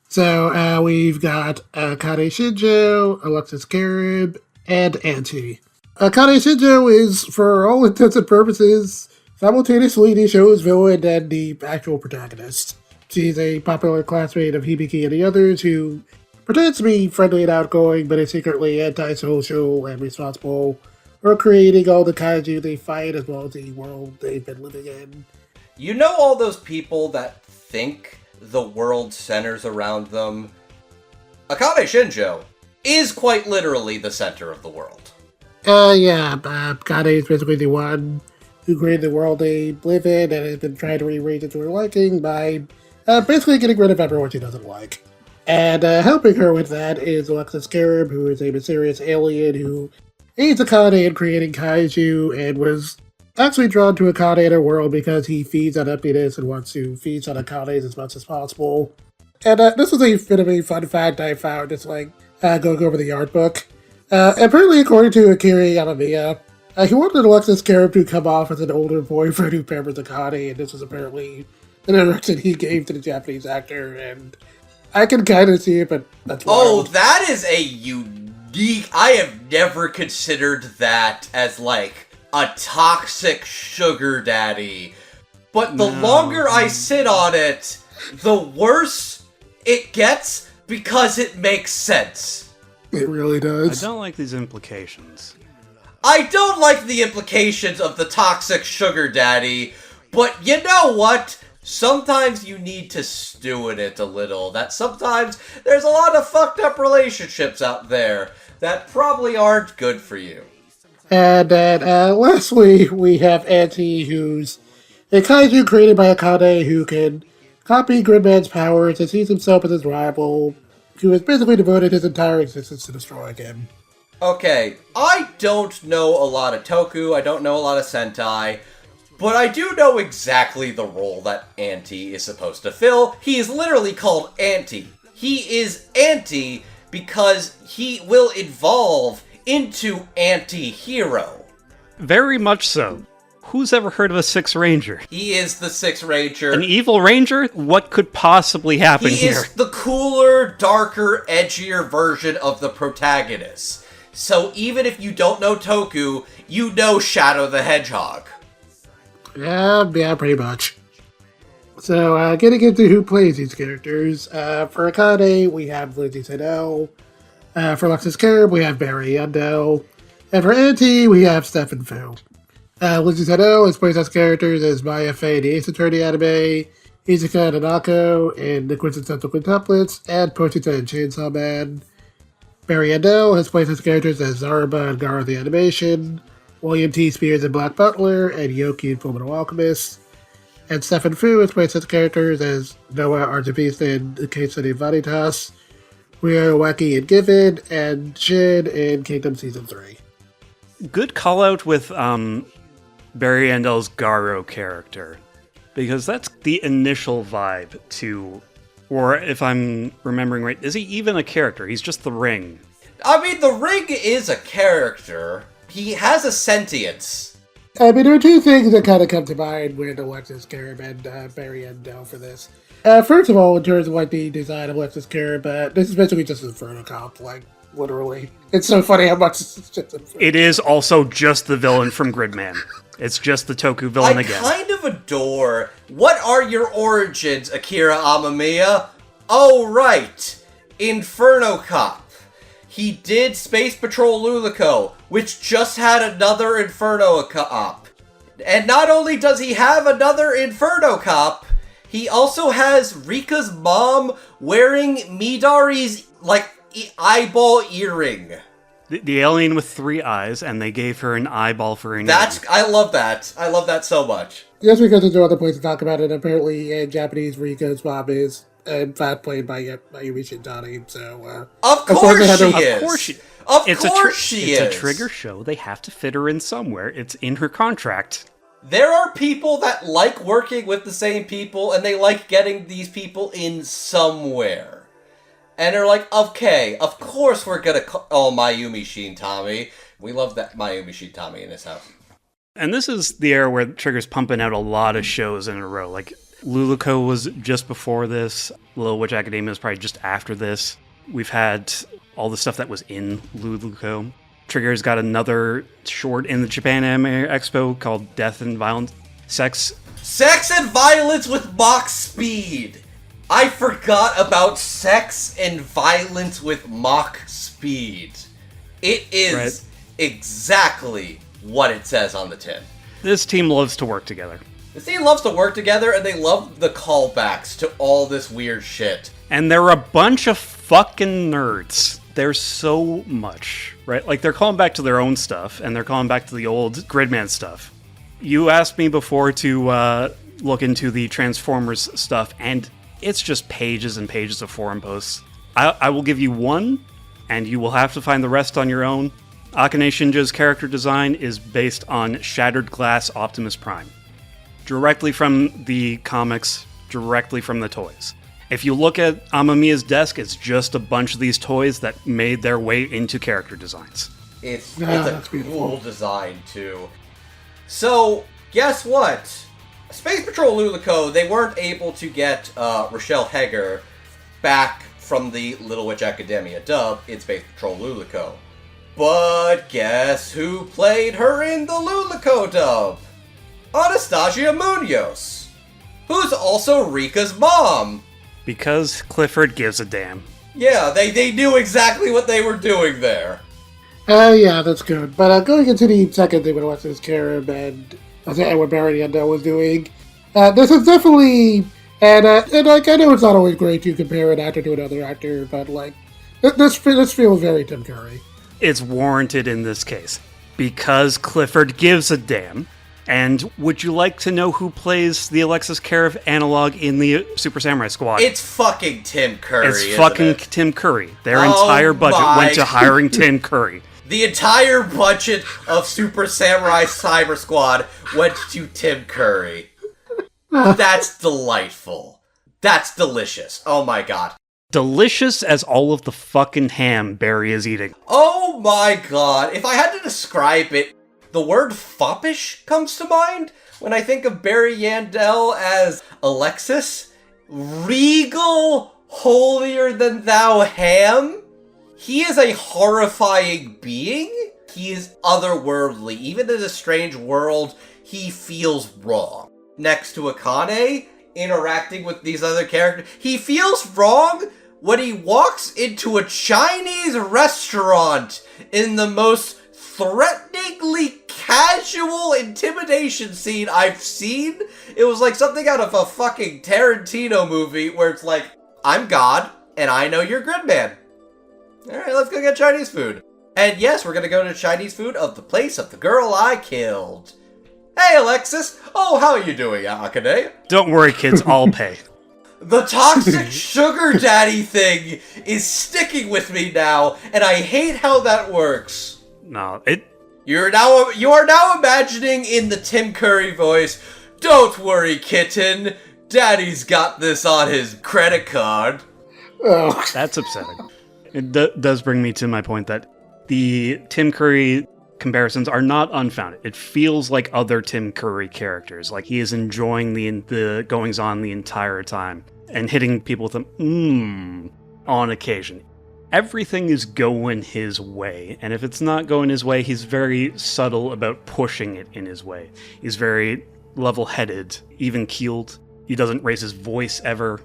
So we've got Akane Shinjo, Alexis Carib, and Auntie. Akane Shinjo is, for all intents and purposes, simultaneously the show's villain and the actual protagonist. She's a popular classmate of Hibiki and the others who pretends to be friendly and outgoing, but is secretly antisocial and responsible for creating all the kaiju they fight as well as the world they've been living in. You know all those people that think the world centers around them? Akane Shinjo is quite literally the center of the world. Akane is basically the one who created the world they live in and has been trying to rearrange it to her liking by basically getting rid of everyone she doesn't like. And helping her with that is Alexis Carib, who is a mysterious alien who aids Akane in creating kaiju and was actually drawn to Akane and her world because he feeds on emptiness and wants to feed on Akane's as much as possible. And this is a bit of a fun fact I found, just like going over the art book. Apparently, according to Akira Yamamiya, he wanted Alexis Carib to come off as an older boyfriend who pampers Akane, and this was apparently an direction he gave to the Japanese actor, and I can kind of see it, but that's wild. Oh, that is a unique... I have never considered that as, like, a toxic sugar daddy. But the longer I sit on it, the worse it gets because it makes sense. It really does. I don't like these implications. I don't like the implications of the toxic sugar daddy, but you know what? Sometimes you need to stew in it a little. That sometimes there's a lot of fucked up relationships out there that probably aren't good for you. And then lastly, we have Auntie, who's a kaiju created by Akane who can copy Gridman's powers and sees himself as his rival, who has basically devoted his entire existence to destroying him. Okay, I don't know a lot of Toku, I don't know a lot of Sentai, but I do know exactly the role that Auntie is supposed to fill. He is literally called Auntie. He is Auntie because he will evolve into Anti-Hero. Very much so. Who's ever heard of a Six Ranger? He is the Six Ranger. An evil ranger? What could possibly happen here? He is the cooler, darker, edgier version of the protagonist. So even if you don't know Toku, you know Shadow the Hedgehog. Yeah, pretty much. So, getting into who plays these characters. For Akane, we have Lindsay Senel. For Alexis Kerb, we have Barry Yandel. And for Auntie, we have Stefan Fu. Lindsay Senel is played as characters as Maya Fey in the Ace Attorney anime, Izuka Nanako in The Quintessential Quintuplets, and Pochita in Chainsaw Man. Barry Yandel has played as characters as Zarba and Gara the Animation, William T. Spears in Black Butler, and Yoki in Fullmetal Alchemist. And Stefan Fu has played such characters as Noah Archivista in The Case Study of Vanitas, Ryo Wacky in Given, and Shin in Kingdom Season 3. Good call out with Barry Yandel's Garo character, because that's the initial vibe to, or if I'm remembering right, is he even a character? He's just the ring. I mean, the ring is a character. He has a sentience. I mean, there are two things that kind of come to mind with Alexis Kerb and Barry Yandel for this. First of all, in terms of like the design of Alexis Kerb, this is basically just an Inferno cop, like, literally. It's so funny how much it's just Inferno. It is also just the villain from Gridman. It's just the Toku villain again. I kind of adore... What are your origins, Akira Amamiya? Oh, right. Inferno Cop. He did Space Patrol Lulico, which just had another Inferno Cop. And not only does he have another Inferno Cop, he also has Rika's mom wearing Midari's, like, eyeball earring. The alien with 3 eyes, and they gave her an eyeball for an ear. I love that. I love that so much. Just because there's no other place to talk about it, apparently in Japanese, Rika's mom is, in fact, played by Mayumi Shintani, so... Of course she is! Of course she is! It's a Trigger show. They have to fit her in somewhere. It's in her contract. There are people that like working with the same people, and they like getting these people in somewhere. And they're like, okay, of course we're gonna call Mayumi Shintani. We love that Mayumi Shintani in this house. And this is the era where Trigger's pumping out a lot of shows in a row. Like, Lulico was just before this. Little Witch Academia is probably just after this. We've had all the stuff that was in Lulico. Trigger's got another short in the Japan Anime Expo called Death and Violence. Sex and Violence with Mach Speed! I forgot about Sex and Violence with Mach Speed. It is exactly what it says on the tin. This team loves to work together. This team loves to work together, and they love the callbacks to all this weird shit. And they're a bunch of fucking nerds. There's so much, right? Like, they're calling back to their own stuff, and they're calling back to the old Gridman stuff. You asked me before to look into the Transformers stuff, and it's just pages and pages of forum posts. I will give you one, and you will have to find the rest on your own. Akane Shinja's character design is based on Shattered Glass Optimus Prime. Directly from the comics, directly from the toys. If you look at Amamiya's desk, it's just a bunch of these toys that made their way into character designs. It's a cool design, too. So, guess what? Space Patrol Lulico, they weren't able to get Rochelle Heger back from the Little Witch Academia dub in Space Patrol Lulico. But guess who played her in the Lulico dub? Anastasia Munoz, who's also Rika's mom. Because Clifford gives a damn. Yeah, they knew exactly what they were doing there. Yeah, that's good. But going into the second thing with Alexis Kerb and what Barry Yandel was doing, this is definitely, and like, I know it's not always great to compare an actor to another actor, but like, this feels very Tim Curry. It's warranted in this case. Because Clifford gives a damn. And would you like to know who plays the Alexis Kerb analog in the Super Samurai Squad? It's fucking Tim Curry, It's fucking Tim Curry. Their entire budget went to hiring Tim Curry. The entire budget of Super Samurai Cyber Squad went to Tim Curry. That's delightful. That's delicious. Oh my god. Delicious as all of the fucking ham Barry is eating. Oh my god. If I had to describe it, the word foppish comes to mind when I think of Barry Yandel as Alexis. Regal, holier than thou ham. He is a horrifying being. he is otherworldly. Even in a strange world, he feels wrong. Next to Akane, interacting with these other characters, he feels wrong when he walks into a Chinese restaurant in the most threateningly casual intimidation scene I've seen. It was like something out of a fucking Tarantino movie where it's like, I'm God, and I know you're Gridman. Alright, let's go get Chinese food. And yes, we're gonna go to Chinese food of the place of the girl I killed. Hey, Alexis! Oh, how are you doing, Akane? Don't worry, kids, I'll pay. The toxic sugar daddy thing is sticking with me now, and I hate how that works. No, You are now imagining in the Tim Curry voice, don't worry, kitten, daddy's got this on his credit card. Oh. That's upsetting. It does bring me to my point that the Tim Curry comparisons are not unfounded. It feels like other Tim Curry characters, like he is enjoying the goings-on the entire time, and hitting people with them, on occasion. Everything is going his way, and if it's not going his way, he's very subtle about pushing it in his way. He's very level-headed, even-keeled. He doesn't raise his voice ever.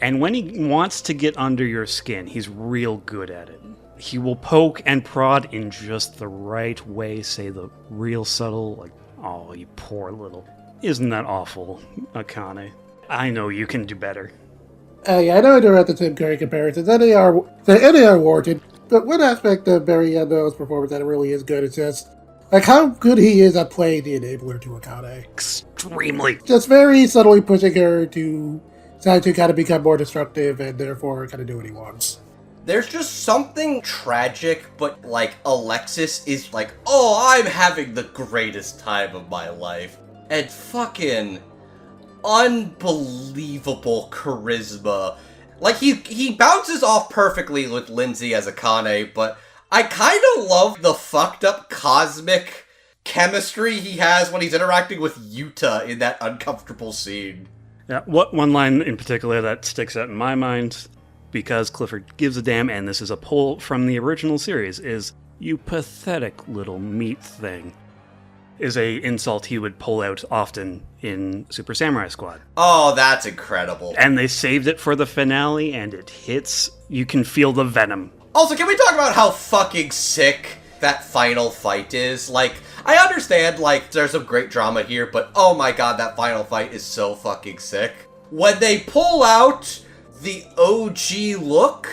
And when he wants to get under your skin, he's real good at it. He will poke and prod in just the right way, say the real subtle, like, oh, you poor little... Isn't that awful, Akane? I know you can do better. Yeah, I know I don't have the Tim Curry comparisons. They are warranted. But one aspect of Barry Yando's performance that really is good is just, like, how good he is at playing the enabler to Akane. Extremely. Just very subtly pushing her to kind of become more destructive and therefore kind of do what he wants. There's just something tragic, but, like, Alexis is like, oh, I'm having the greatest time of my life. And fucking unbelievable charisma. Like, he bounces off perfectly with Lindsay as Akane, but I kind of love the fucked up cosmic chemistry he has when he's interacting with Yuta in that uncomfortable scene. Yeah, one line in particular that sticks out in my mind, because Clifford gives a damn, and this is a pull from the original series, is, you pathetic little meat thing, is a insult he would pull out often in Super Samurai Squad. Oh, that's incredible. And they saved it for the finale, and it hits. You can feel the venom. Also, can we talk about how fucking sick that final fight is? Like, I understand, like, there's some great drama here, but oh my god, that final fight is so fucking sick. When they pull out the OG look,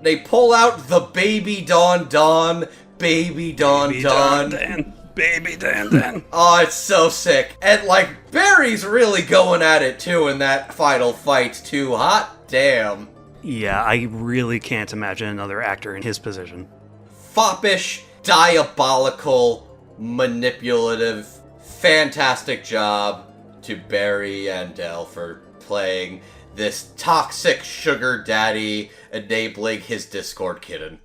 they pull out the Baby Don Don, Baby Don Don. Baby Dan. Oh, it's so sick. And, like, Barry's really going at it, too, in that final fight, too. Hot damn. Yeah, I really can't imagine another actor in his position. Foppish, diabolical, manipulative, fantastic job to Barry and Dell for playing this toxic sugar daddy enabling his Discord kitten.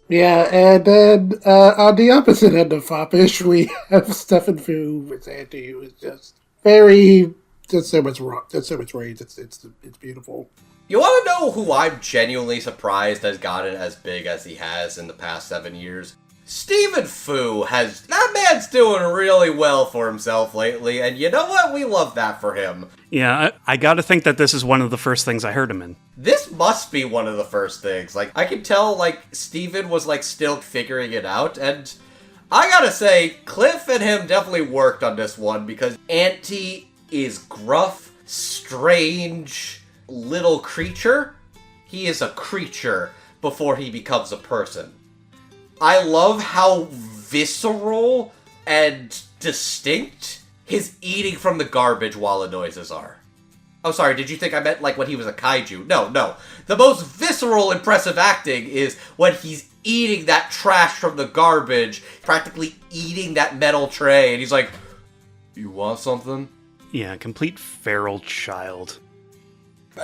Yeah, and then on the opposite end of foppish, we have Stefan Fu with Auntie, who is just so much rage. It's beautiful. You want to know who I'm genuinely surprised has gotten as big as he has in the past 7 years? Stephen Fu that man's doing really well for himself lately, and you know what? We love that for him. Yeah, I gotta think that this is one of the first things I heard him in. This must be one of the first things. Like, I can tell, like, Stephen was, like, still figuring it out, and I gotta say, Cliff and him definitely worked on this one, because Auntie is gruff, strange, little creature. He is a creature before he becomes a person. I love how visceral and distinct his eating from the garbage wallet noises are. Oh, sorry, did you think I meant like when he was a kaiju? No. The most visceral, impressive acting is when he's eating that trash from the garbage, practically eating that metal tray, and he's like, you want something? Yeah, complete feral child.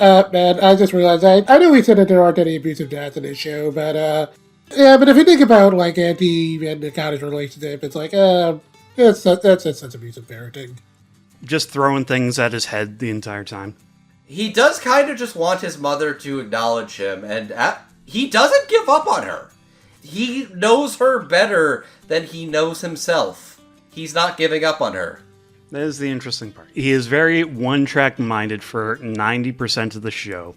Man, I just realized, I know we said that there aren't any abusive dads in this show, but, yeah, but if you think about, like, Auntie and the cottage relationship, it's like, that's abusive parenting. Just throwing things at his head the entire time. He does kind of just want his mother to acknowledge him, and he doesn't give up on her. he knows her better than he knows himself. He's not giving up on her. That is the interesting part. He is very one-track minded for 90% of the show.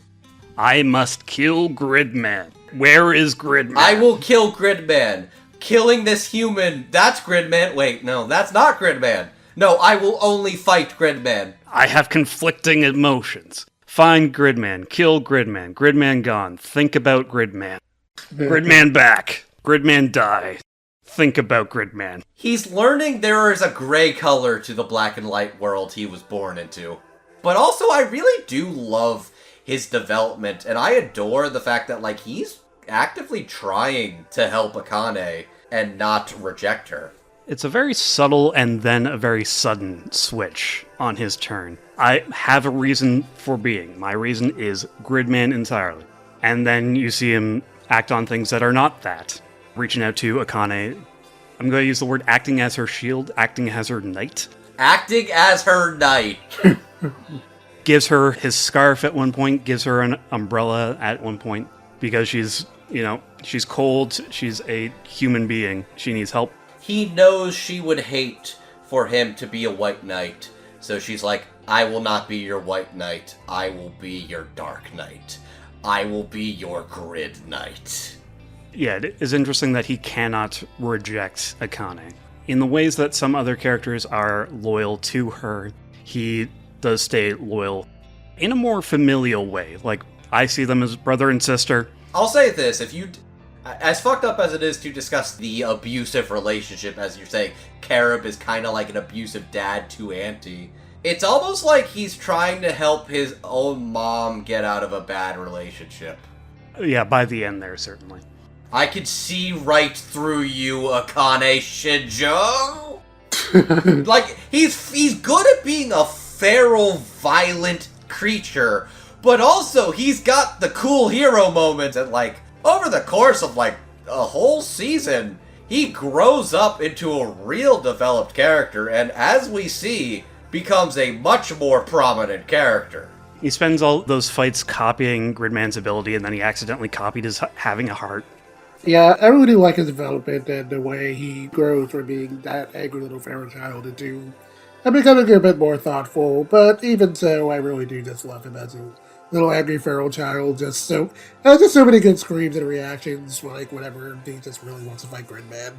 I must kill Gridman. Where is Gridman? I will kill Gridman. Killing this human, that's Gridman. Wait, no, that's not Gridman. No, I will only fight Gridman. I have conflicting emotions. Find Gridman. Kill Gridman. Gridman gone. Think about Gridman. Gridman back. Gridman die. Think about Gridman. He's learning there is a gray color to the black and light world he was born into. But also, I really do love his development, and I adore the fact that, like, he's actively trying to help Akane and not reject her. It's a very subtle and then a very sudden switch on his turn. I have a reason for being. My reason is Gridman entirely. And then you see him act on things that are not that. Reaching out to Akane. I'm going to use the word acting as her shield, acting as her knight. Acting as her knight. Gives her his scarf at one point, gives her an umbrella at one point, because she's cold, she's a human being, she needs help. He knows she would hate for him to be a white knight, so she's like, I will not be your white knight, I will be your dark knight. I will be your grid knight. Yeah, it is interesting that he cannot reject Akane. In the ways that some other characters are loyal to her, he does stay loyal in a more familial way. Like, I see them as brother and sister. I'll say this, as fucked up as it is to discuss the abusive relationship, as you're saying, Carib is kind of like an abusive dad to Auntie. It's almost like he's trying to help his own mom get out of a bad relationship. Yeah, by the end there, certainly. I could see right through you, Akane Shinjo. Like, he's good at being a feral, violent creature, but also he's got the cool hero moments, and, like, over the course of, like, a whole season, he grows up into a real developed character, and as we see, becomes a much more prominent character. He spends all those fights copying Gridman's ability, and then he accidentally copied his having a heart. Yeah, I really do like his development and the way he grows from being that angry little feral child into becoming a bit more thoughtful, but even so, I really do just love him as a little angry feral child. Just so many good screams and reactions, like whenever he just really wants to fight Gridman.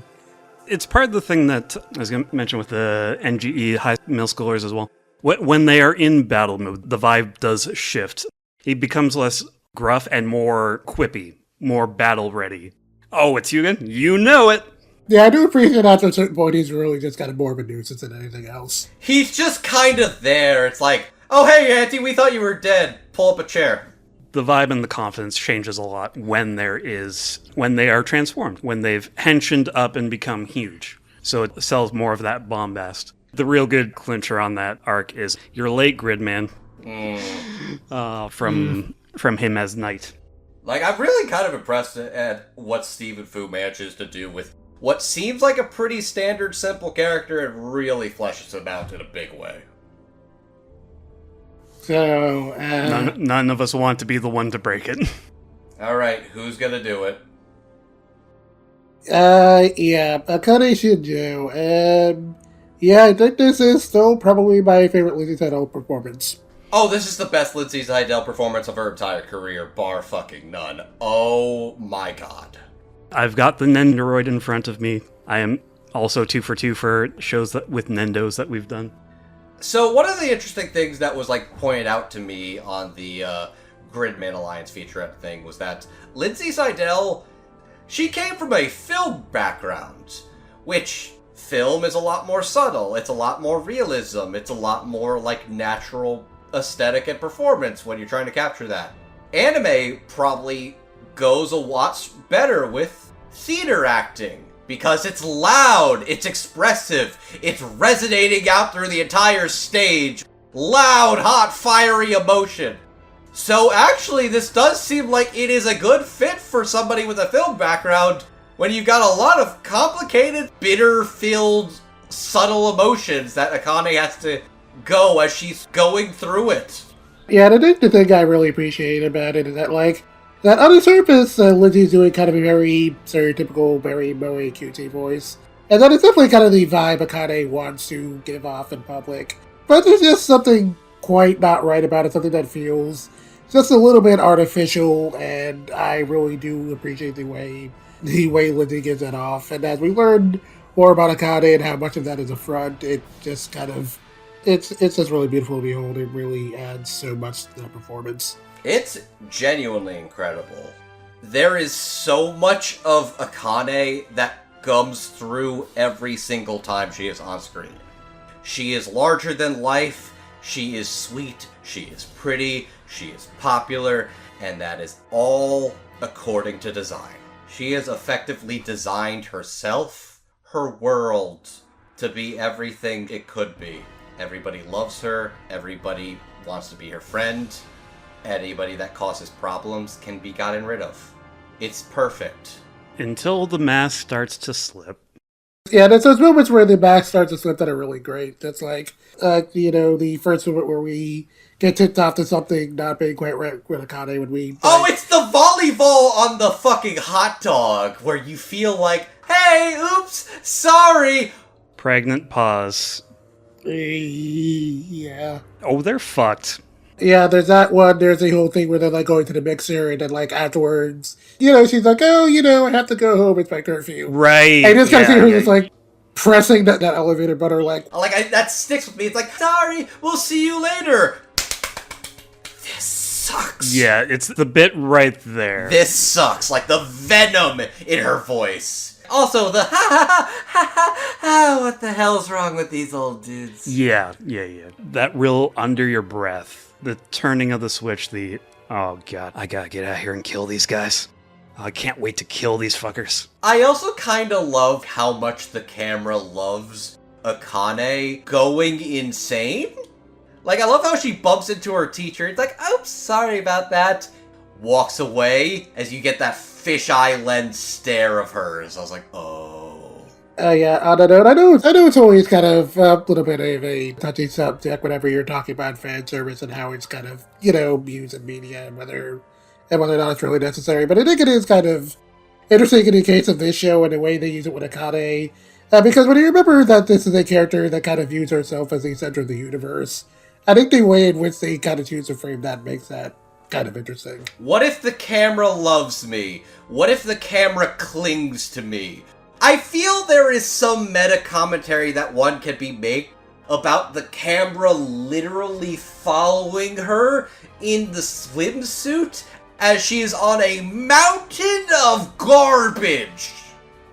It's part of the thing that I was going to mention with the NGE high middle schoolers as well. When they are in battle mode, the vibe does shift. He becomes less gruff and more quippy, more battle ready. Oh, it's you again? You know it! Yeah, I do appreciate after a certain point he's really just kind of more of a nuisance than anything else. He's just kind of there. It's like, oh hey Auntie, we thought you were dead. Pull up a chair. The vibe and the confidence changes a lot when they are transformed, when they've henchioned up and become huge. So it sells more of that bombast. The real good clincher on that arc is "You're late, Gridman," from him as Knight. Like, I'm really kind of impressed at what Stephen Fu manages to do with what seems like a pretty standard, simple character and really fleshes him out in a big way. So, none of us want to be the one to break it. Alright, who's gonna do it? Yeah, Akane Shinjo. Yeah, I think this is still probably my favorite Lindsay Seidel performance. Oh, this is the best Lindsay Seidel performance of her entire career, bar fucking none. Oh my god. I've got the Nendoroid in front of me. I am also 2 for 2 for shows with Nendos that we've done. So one of the interesting things that was, like, pointed out to me on the Gridman Alliance featurette thing was that Lindsay Seidel, she came from a film background, which film is a lot more subtle, it's a lot more realism, it's a lot more, like, natural aesthetic and performance when you're trying to capture that. Anime probably goes a lot better with theater acting, because it's loud, it's expressive, it's resonating out through the entire stage. Loud, hot, fiery emotion. So actually, this does seem like it is a good fit for somebody with a film background when you've got a lot of complicated, bitter-filled, subtle emotions that Akane has to go as she's going through it. Yeah, and I think the thing I really appreciate about it is that, like, that on the surface, Lindsay's doing kind of a very stereotypical, very moe cutesy voice. And that is definitely kind of the vibe Akane wants to give off in public. But there's just something quite not right about it, something that feels just a little bit artificial, and I really do appreciate the way Lindsay gives that off. And as we learn more about Akane and how much of that is a front, it just kind of it's just really beautiful to behold. It really adds so much to the performance. It's genuinely incredible. There is so much of Akane that comes through every single time she is on screen. She is larger than life, she is sweet, she is pretty, she is popular, and that is all according to design. She has effectively designed herself, her world, to be everything it could be. Everybody loves her, everybody wants to be her friend, anybody that causes problems can be gotten rid of. It's perfect. Until the mask starts to slip. Yeah, there's those moments where the back starts to slip that are really great. That's like, the first moment where we get tipped off to something not being quite right with Akane when we... Oh, it's the volleyball on the fucking hot dog, where you feel like, hey, oops, sorry. Pregnant pause. Yeah. Oh, they're fucked. Yeah, there's that one. There's the whole thing where they're like going to the mixer and then like afterwards, she's like, oh, I have to go home. It's my curfew. Right. And just kind of see her just like pressing that elevator button that sticks with me. It's like, sorry, we'll see you later. This sucks. Yeah, it's the bit right there. This sucks. Like the venom in her voice. Also, the what the hell's wrong with these old dudes? Yeah. That real under your breath. The turning of the switch, oh god, I gotta get out here and kill these guys. I can't wait to kill these fuckers. I also kinda love how much the camera loves Akane going insane. Like, I love how she bumps into her teacher. It's like, oops, sorry about that. Walks away as you get that fisheye lens stare of hers. I was like, oh. Yeah, I don't know. I know it's always kind of a little bit of a touchy subject whenever you're talking about fan service and how it's kind of, used in media and whether or not it's really necessary. But I think it is kind of interesting in the case of this show and the way they use it with Akane. Because when you remember that this is a character that kind of views herself as the center of the universe, I think the way in which they kind of choose to frame that makes that kind of interesting. What if the camera loves me? What if the camera clings to me? I feel there is some meta commentary that one can be made about the camera literally following her in the swimsuit as she is on a mountain of garbage.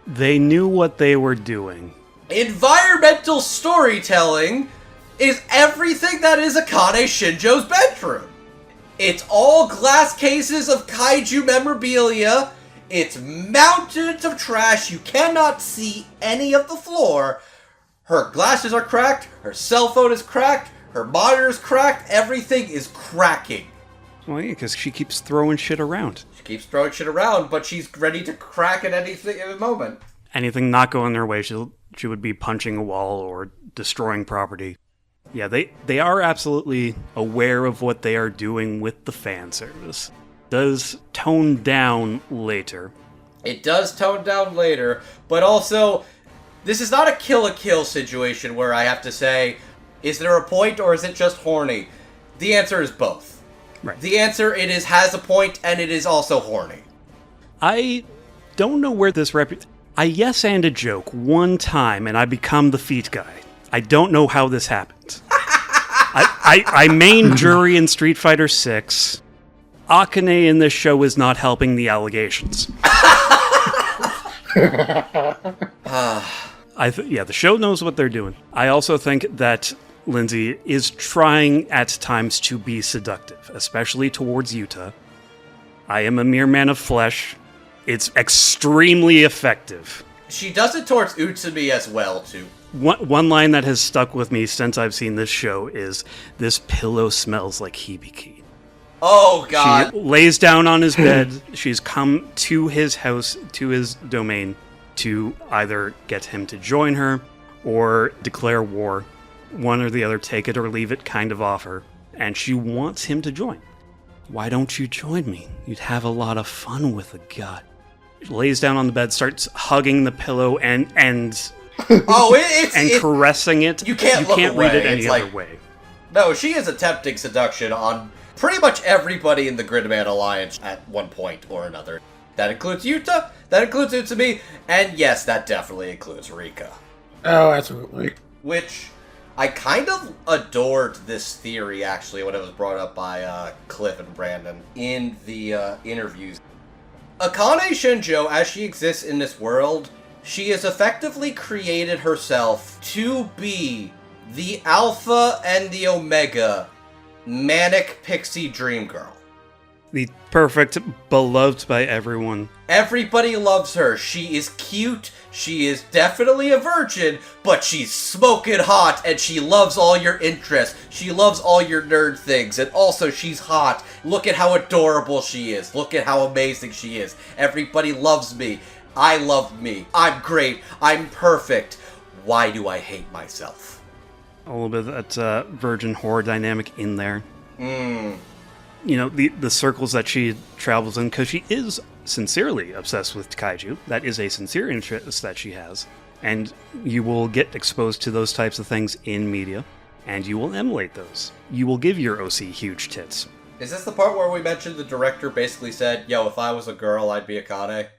They knew what they were doing. Environmental storytelling is everything that is Akane Shinjo's bedroom. It's all glass cases of kaiju memorabilia. It's mountains of trash. You cannot see any of the floor. Her glasses are cracked. Her cell phone is cracked. Her monitor is cracked. Everything is cracking. Well, yeah, because she keeps throwing shit around. She keeps throwing shit around, but she's ready to crack at anything at the moment. Anything not going their way, she would be punching a wall or destroying property. Yeah, they are absolutely aware of what they are doing with the fan service. Does tone down later. It does tone down later, but also, this is not a kill situation where I have to say, is there a point or is it just horny? The answer is both. Right. The answer, has a point and it is also horny. I don't know where this I yes and a joke one time and I become the feet guy. I don't know how this happened. I main jury in Street Fighter 6. Akane in this show is not helping the allegations. The show knows what they're doing. I also think that Lindsay is trying at times to be seductive, especially towards Yuta. I am a mere man of flesh. It's extremely effective. She does it towards Utsumi as well, too. One line that has stuck with me since I've seen this show is, "This pillow smells like Hibiki." Oh, God. She lays down on his bed. She's come to his house, to his domain, to either get him to join her or declare war. One or the other, take it or leave it kind of offer. And she wants him to join. Why don't you join me? You'd have a lot of fun with a guy. She lays down on the bed, starts hugging the pillow and caressing it. You can't read it any other way. No, she is attempting seduction on pretty much everybody in the Gridman Alliance at one point or another. That includes Yuta, that includes Utsumi, and yes, that definitely includes Rika. Oh, absolutely. Which, I kind of adored this theory, actually, when it was brought up by Cliff and Brandon in the interviews. Akane Shinjo, as she exists in this world, she has effectively created herself to be the alpha and the omega manic pixie dream girl. The perfect, beloved by everyone. Everybody loves her. She is cute, she is definitely a virgin, but she's smoking hot, and she loves all your interests. She loves all your nerd things, and also she's hot. Look at how adorable she is. Look at how amazing she is. Everybody loves me. I love me. I'm great. I'm perfect. Why do I hate myself? A little bit of that virgin whore dynamic in there. You know, the circles that she travels in, because she is sincerely obsessed with kaiju. That is a sincere interest that she has. And you will get exposed to those types of things in media, and you will emulate those. You will give your OC huge tits. Is this the part where we mentioned the director basically said, yo, if I was a girl, I'd be Akane?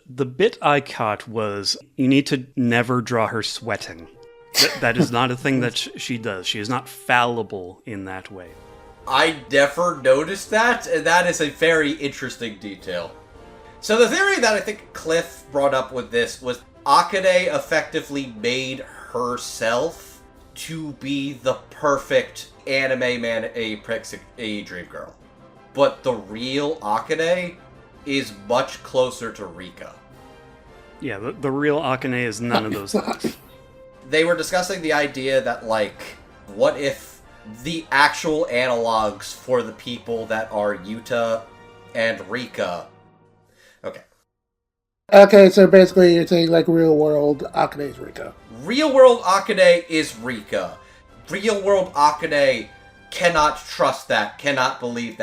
The bit I caught was, you need to never draw her sweating. That is not a thing that she does. She is not fallible in that way. I never noticed that, and that is a very interesting detail. So the theory that I think Cliff brought up with this was Akane effectively made herself to be the perfect anime man, a dream girl. But the real Akane is much closer to Rika. Yeah, the real Akane is none of those things. They were discussing the idea that, like, what if the actual analogs for the people that are Yuta and Rika... Okay, so basically you're saying, like, real world Akane is Rika. Real world Akane is Rika. Real world Akane cannot trust that, cannot believe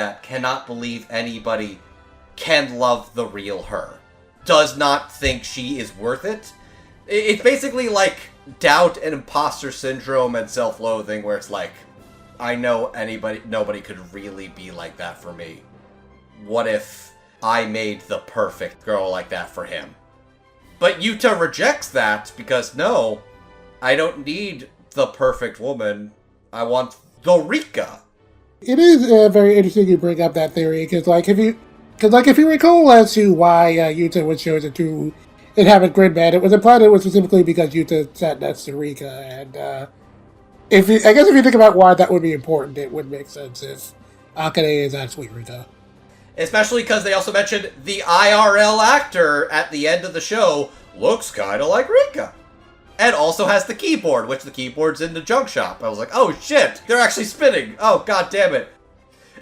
anybody can love the real her. Does not think she is worth it. It's basically like doubt and imposter syndrome and self-loathing, where it's like, I know nobody could really be like that for me. What if I made the perfect girl like that for him? But Yuta rejects that because, no, I don't need the perfect woman. I want the Rika. It is very interesting you bring up that theory, because if you recall as to why Yuta was chosen to inhabit Gridman, it was implied it was specifically because Yuta sat next to Rika, and if you think about why that would be important, it would make sense if Akane is actually Rika. Especially because they also mentioned the IRL actor at the end of the show looks kind of like Rika. And also has the keyboard, which the keyboard's in the junk shop. I was like, oh shit, they're actually spinning. Oh, god damn it.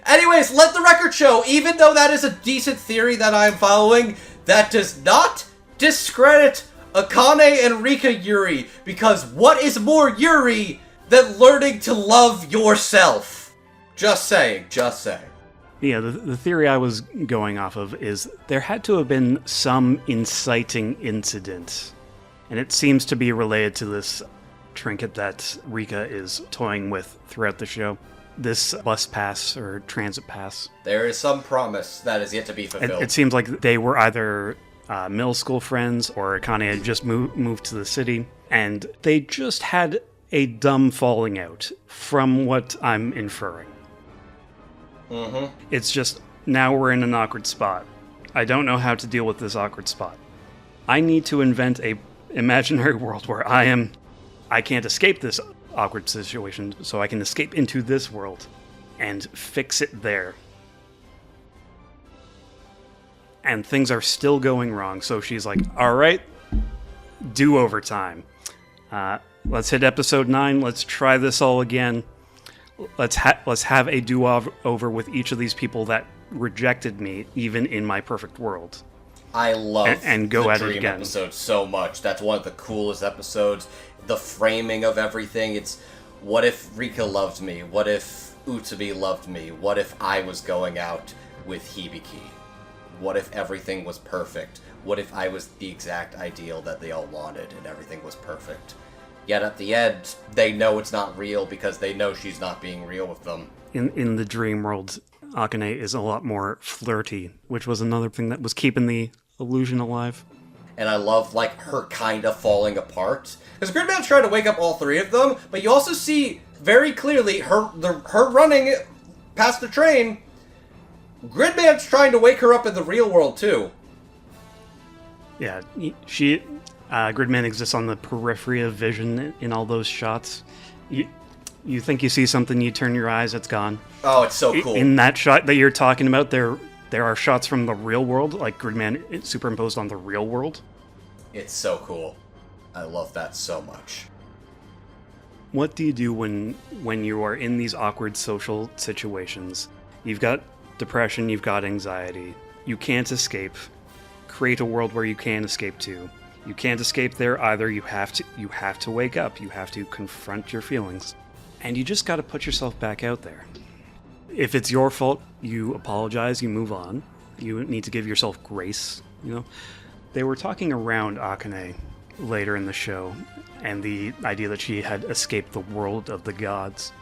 Anyways, let the record show, even though that is a decent theory that I am following, that does not discredit Akane and Rika Yuri, because what is more Yuri than learning to love yourself? Just saying. Yeah, the theory I was going off of is there had to have been some inciting incident, and it seems to be related to this trinket that Rika is toying with throughout the show. This bus pass or transit pass. There is some promise that is yet to be fulfilled. It seems like they were either middle school friends, or Akane had just moved to the city, and they just had a dumb falling out, from what I'm inferring. Mm-hmm. It's just, now we're in an awkward spot. I don't know how to deal with this awkward spot. I need to invent a imaginary world where I can't escape this awkward situation, so I can escape into this world and fix it there. And things are still going wrong, so she's like, alright, do-over time. Let's hit episode 9, let's try this all again. Let's have a do-over with each of these people that rejected me, even in my perfect world. I love and go the at Dream it again. episode so much. That's one of the coolest episodes. The framing of everything. It's, what if Rika loved me? What if Utsumi loved me? What if I was going out with Hibiki? What if everything was perfect? What if I was the exact ideal that they all wanted and everything was perfect? Yet at the end, they know it's not real because they know she's not being real with them. In the dream world, Akane is a lot more flirty, which was another thing that was keeping the illusion alive. And I love, like, her kind of falling apart. Because Gridman's trying to wake up all three of them, but you also see very clearly her running past the train. Gridman's trying to wake her up in the real world, too. Yeah, Gridman exists on the periphery of vision in all those shots. You think you see something, you turn your eyes, it's gone. Oh, it's so cool. In that shot that you're talking about, there are shots from the real world, like Gridman superimposed on the real world. It's so cool. I love that so much. What do you do when you are in these awkward social situations? You've got depression, you've got anxiety. You can't escape. Create a world where you can escape to. You can't escape there either. You have to wake up. You have to confront your feelings. And you just got to put yourself back out there. If it's your fault, you apologize, you move on. You need to give yourself grace, you know? They were talking around Akane later in the show, and the idea that she had escaped the world of the gods,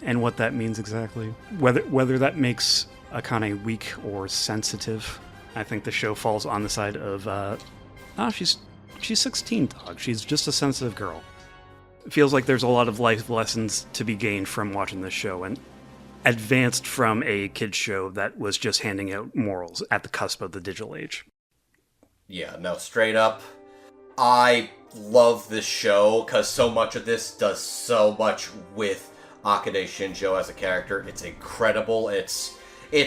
and what that means exactly. Whether that makes Akane weak or sensitive, I think the show falls on the side of, she's 16, dog. She's just a sensitive girl. It feels like there's a lot of life lessons to be gained from watching this show, and advanced from a kid's show that was just handing out morals at the cusp of the digital age. Yeah, no, straight up. I love this show because so much of this does so much with Akane Shinjo as a character. It's incredible. It's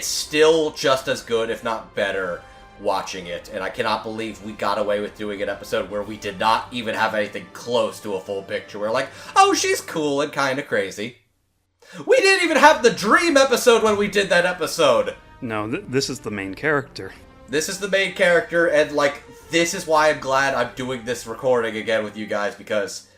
still just as good, if not better, watching it. And I cannot believe we got away with doing an episode where we did not even have anything close to a full picture. We're like, oh, she's cool and kind of crazy. We didn't even have the dream episode when we did that episode. No, this is the main character. This is the main character, and, like, this is why I'm glad I'm doing this recording again with you guys, because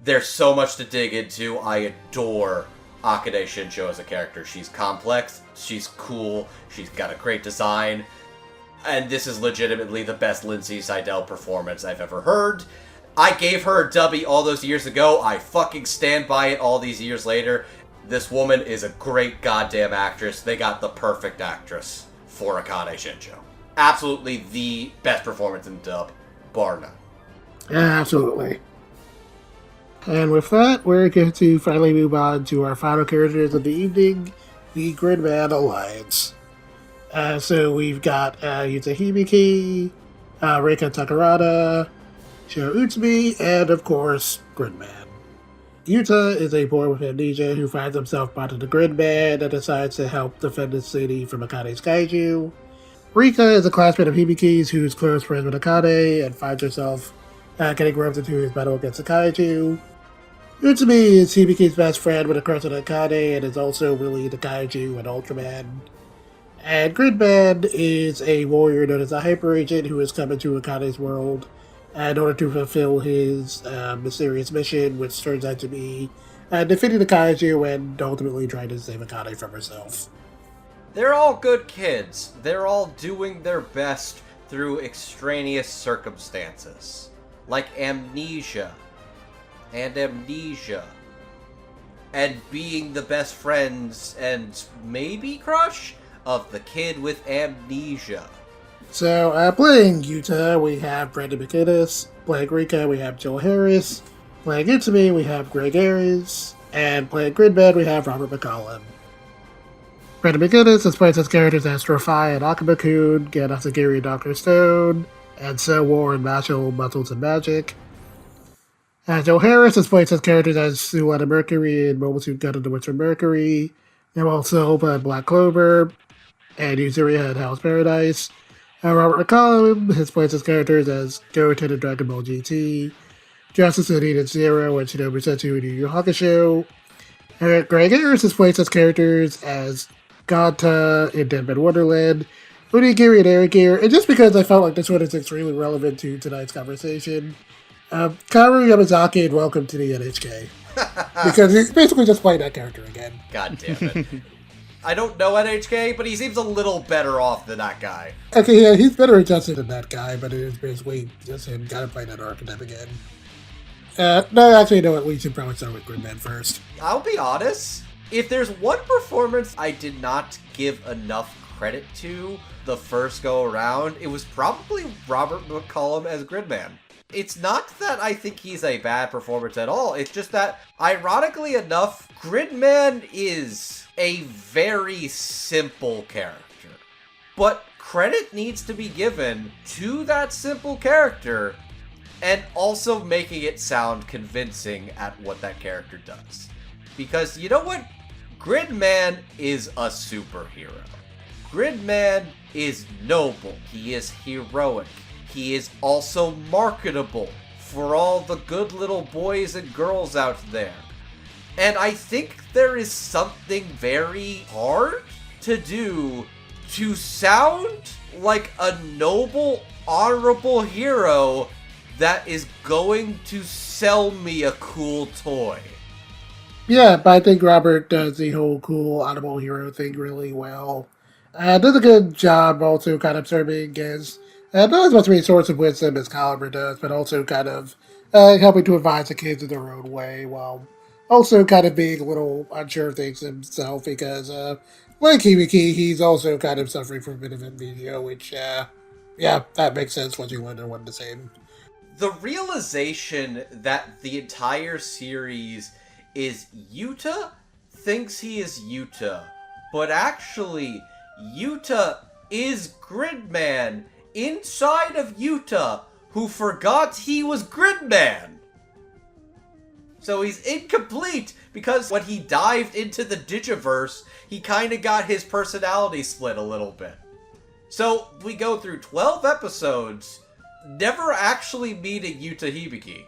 there's so much to dig into. I adore Akane Shinjo as a character. She's complex, she's cool, she's got a great design, and this is legitimately the best Lindsay Seidel performance I've ever heard. I gave her a dubby all those years ago. I fucking stand by it all these years later. This woman is a great goddamn actress. They got the perfect actress for Akane Shinjo. Absolutely the best performance in dub, bar none. Yeah, absolutely. And with that, we're going to finally move on to our final characters of the evening, the Gridman Alliance. So we've got Yuta Hibiki, Reika Takarada, Shiro Utsumi, and of course, Gridman. Yuta is a boy with amnesia who finds himself brought to the Gridman and decides to help defend the city from Akane's kaiju. Rika is a classmate of Hibiki's who's close friends with Akane and finds herself getting roped into his battle against the kaiju. Utsumi is Hibiki's best friend with a crush on Akane and is also really into kaiju and Ultraman. And Gridman is a warrior known as a hyper agent who has come into Akane's world in order to fulfill his mysterious mission, which turns out to be defeating the kaiju and ultimately trying to save Akane from herself. They're all good kids. They're all doing their best through extraneous circumstances. Like amnesia. And being the best friends and maybe crush of the kid with amnesia. So, playing Yuta, we have Brandon McInnes. Playing Rika, we have Joel Harris. Playing Utsumi, we have Greg Ayres. And playing Gridman, we have Robert McCollum. Brandon McInnes has played his characters as Strophi and Akuma-kun, Ganasagiri and Dr. Stone, and So War and Mashal, Muscles and Magic. Joel Harris has played his characters as Sulana Mercury in Mobile Suit Gundam The Witcher Mercury, Noel Silva in Black Clover, and Yuzuria in Hell's Paradise. Robert McCollum has played his characters as Goten in Dragon Ball GT, Justice in Eden Zero and Shinobu Setsu in Yu Yu Hakusho. Greg Ayres has played his characters as Ganta in Deadman Wonderland, Onigiri and Erigir, and just because I felt like this one is extremely relevant to tonight's conversation, Kaoru Yamazaki and Welcome to the NHK. Because he's basically just playing that character again. God damn it. I don't know NHK, but he seems a little better off than that guy. Okay, yeah, he's better adjusted than that guy, but it is basically just him gotta play that archetype again. No, actually, you know what? We should probably start with Gridman first. I'll be honest. If there's one performance I did not give enough credit to the first go around, it was probably Robert McCollum as Gridman. It's not that I think he's a bad performance at all. It's just that, ironically enough, Gridman is a very simple character. But credit needs to be given to that simple character and also making it sound convincing at what that character does. Because you know what? Gridman is a superhero. Gridman is noble. He is heroic. He is also marketable for all the good little boys and girls out there. And I think there is something very hard to do to sound like a noble, honorable hero that is going to sell me a cool toy. Yeah, but I think Robert does the whole cool honorable hero thing really well. Does a good job also kind of serving as not as much of a source of wisdom as Caliber does, but also kind of helping to advise the kids in their own way, while also kind of being a little unsure of things himself, because like Hibiki, he's also kind of suffering from a bit of amnesia, which, yeah, that makes sense once you learn they're one the same. The realization that the entire series is Yuta thinks he is Yuta, but actually, Yuta is Gridman inside of Yuta, who forgot he was Gridman. So he's incomplete, because when he dived into the Digiverse, he kind of got his personality split a little bit. So we go through 12 episodes, never actually meeting Yuta Hibiki.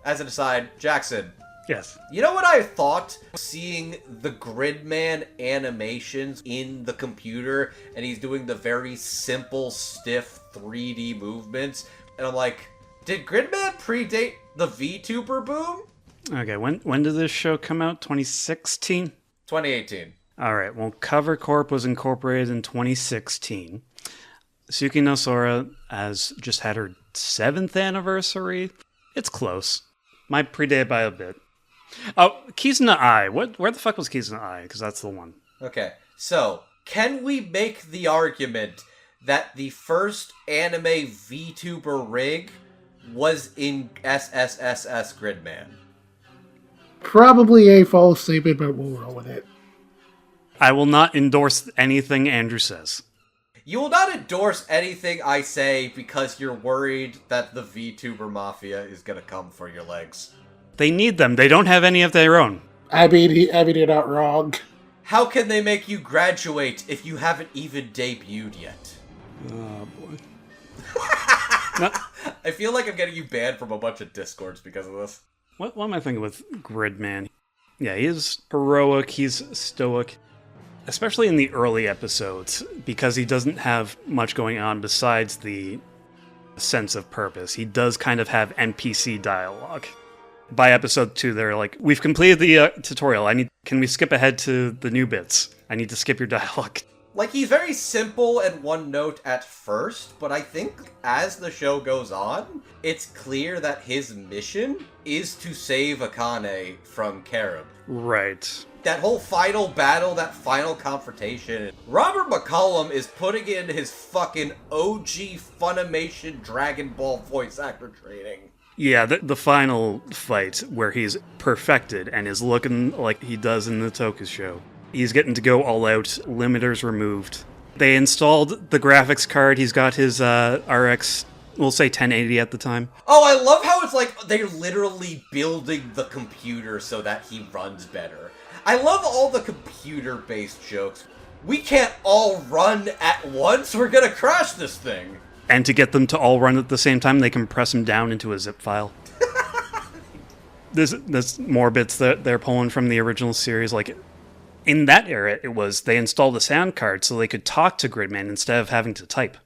As an aside, Jackson. Yes. You know what I thought? Seeing the Gridman animations in the computer, and he's doing the very simple, stiff 3D movements, and I'm like, did Gridman predate the VTuber boom? Okay, when did this show come out? 2016? 2018. Alright, well, Cover Corp was incorporated in 2016. Suki no Sora has just had her 7th anniversary. It's close. Might predate by a bit. Oh, Kizuna Ai. Where the fuck was Kizuna Ai? Because that's the one. Okay, so, can we make the argument that the first anime VTuber rig was in SSSS Gridman? Probably a false statement, but we'll roll with it. I will not endorse anything Andrew says. You will not endorse anything I say because you're worried that the VTuber Mafia is gonna come for your legs. They need them. They don't have any of their own. I mean, you're not wrong. How can they make you graduate if you haven't even debuted yet? Oh, boy. I feel like I'm getting you banned from a bunch of Discords because of this. What am I thinking with Gridman? Yeah, he's heroic, he's stoic. Especially in the early episodes, because he doesn't have much going on besides the sense of purpose. He does kind of have NPC dialogue. By episode 2, they're like, we've completed the tutorial. Can we skip ahead to the new bits? I need to skip your dialogue. Like, he's very simple and one note at first, but I think as the show goes on, it's clear that his mission is to save Akane from Carib. Right. That whole final battle, that final confrontation, Robert McCollum is putting in his fucking OG Funimation Dragon Ball voice actor training. Yeah, the final fight where he's perfected and is looking like he does in the Toku show. He's getting to go all out, limiters removed. They installed the graphics card. He's got his RX, we'll say 1080 at the time. Oh, I love how it's like they're literally building the computer so that he runs better. I love all the computer-based jokes. We can't all run at once. We're gonna crash this thing. And to get them to all run at the same time, they compress them down into a zip file. There's more bits that they're pulling from the original series. Like, in that era, it was they installed a sound card so they could talk to Gridman instead of having to type.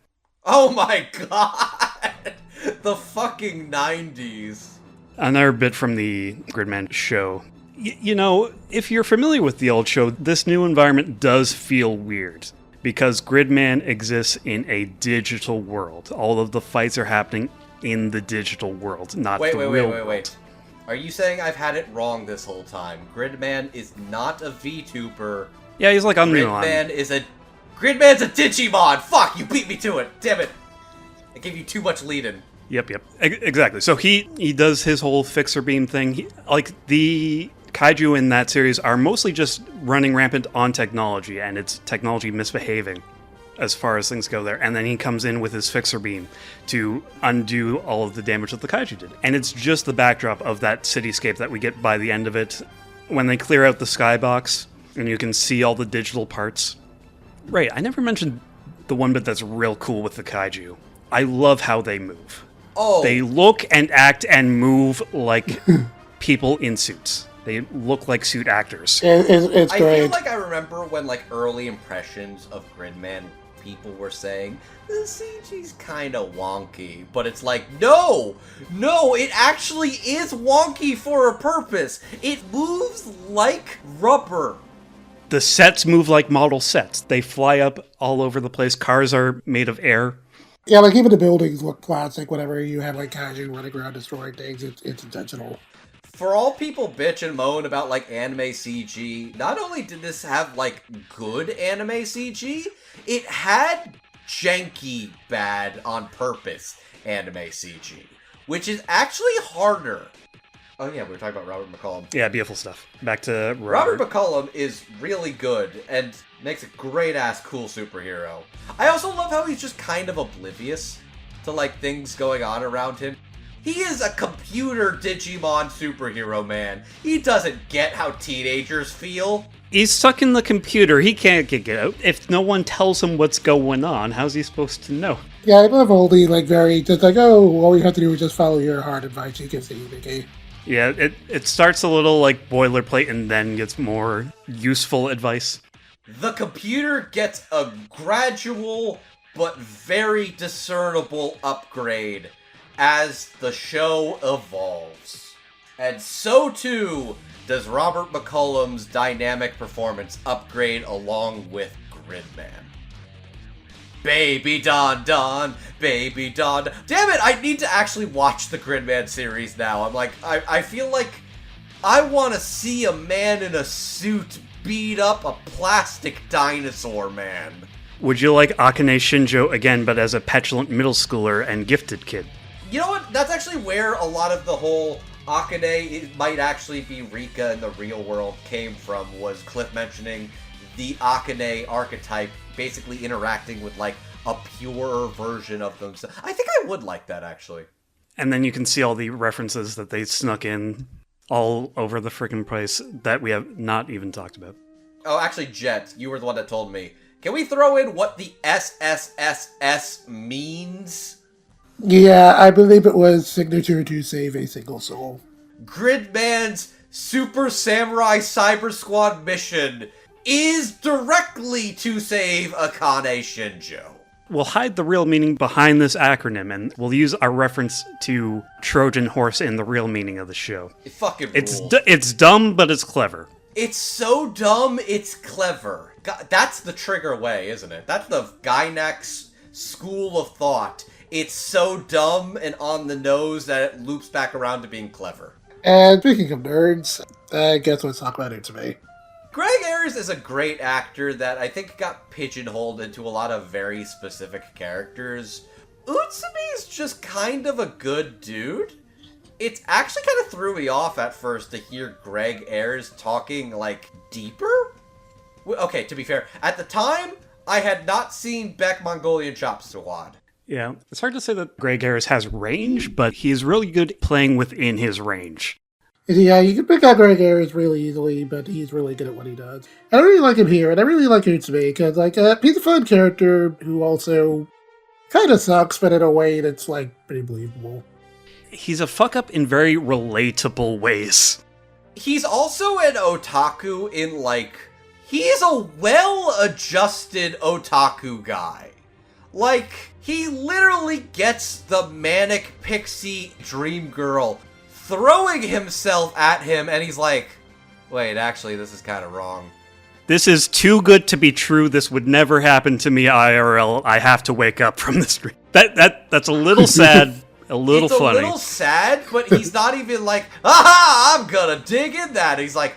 Oh my god! The fucking 90s. Another bit from the Gridman show. If you're familiar with the old show, this new environment does feel weird because Gridman exists in a digital world. All of the fights are happening in the digital world, not the real world. Wait. Are you saying I've had it wrong this whole time? Gridman is not a VTuber. Yeah, he's like Unreal. Gridman's a Digimon! Fuck, you beat me to it! Damn it! I gave you too much lead-in. Yep. Exactly. So he does his whole fixer beam thing. The kaiju in that series are mostly just running rampant on technology, and it's technology misbehaving as far as things go there. And then he comes in with his fixer beam to undo all of the damage that the kaiju did. And it's just the backdrop of that cityscape that we get by the end of it. When they clear out the skybox, and you can see all the digital parts. Right, I never mentioned the one bit that's real cool with the kaiju. I love how they move. Oh. They look and act and move like people in suits. They look like suit actors. It's great. I feel like I remember when, early impressions of Gridman, people were saying, the CG's kind of wonky. But it's like, no, it actually is wonky for a purpose. It moves like rubber. The sets move like model sets. They fly up all over the place. Cars are made of air. Yeah, even the buildings look classic whenever you have kaiju running around destroying things. It's intentional. For all people bitch and moan about anime CG, not only did this have good anime CG, it had janky bad on purpose anime CG, which is actually harder. Oh yeah, we were talking about Robert McCollum. Yeah, beautiful stuff. Back to Robert McCollum is really good and makes a great-ass cool superhero. I also love how he's just kind of oblivious to things going on around him. He is a computer Digimon superhero, man. He doesn't get how teenagers feel. He's stuck in the computer. He can't get out. If no one tells him what's going on, how's he supposed to know? Yeah, I love all the very just all you have to do is just follow your heart advice. You can see Mickey. Yeah, it starts a little boilerplate and then gets more useful advice. The computer gets a gradual but very discernible upgrade as the show evolves. And so too does Robert McCollum's dynamic performance upgrade along with Gridman. Baby Don Don, Baby Don. Damn it, I need to actually watch the Gridman series now. I feel like I want to see a man in a suit beat up a plastic dinosaur man. Would you like Akane Shinjo again, but as a petulant middle schooler and gifted kid? You know what? That's actually where a lot of the whole Akane might actually be Rika in the real world came from, was Cliff mentioning the Akane archetype basically interacting with a purer version of themselves. I think I would like that, actually. And then you can see all the references that they snuck in all over the freaking place that we have not even talked about. Oh, actually, Jet, you were the one that told me. Can we throw in what the SSSS means? Yeah, I believe it was signature to save a single soul. Gridman's Super Samurai Cyber Squad mission is directly to save Akane Shinjo. We'll hide the real meaning behind this acronym, and we'll use our reference to Trojan Horse in the real meaning of the show. It fucking rules. It's dumb, but it's clever. It's so dumb, it's clever. God, that's the Trigger way, isn't it? That's the Gainax school of thought. It's so dumb and on the nose that it loops back around to being clever. And speaking of nerds, I guess let's talk about Utsume. Greg Ayers is a great actor that I think got pigeonholed into a lot of very specific characters. Utsume is just kind of a good dude. It actually kind of threw me off at first to hear Greg Ayers talking, deeper? Okay, to be fair, at the time, I had not seen Beck Mongolian Chop Squad. Yeah, it's hard to say that Greg Ayers has range, but he's really good playing within his range. Yeah, you can pick out Greg Ayers really easily, but he's really good at what he does. I really like him here, and I really like Utsume, because, he's a fun character who also kind of sucks, but in a way that's, pretty believable. He's a fuck-up in very relatable ways. He's also an otaku in, he's a well-adjusted otaku guy. He literally gets the manic pixie dream girl throwing himself at him, and he's like, Wait, actually, this is kind of wrong. This is too good to be true. This would never happen to me IRL. I have to wake up from this dream. That's a little sad, a little it's funny. It's a little sad, but he's not even like, aha, I'm gonna dig in that. He's like,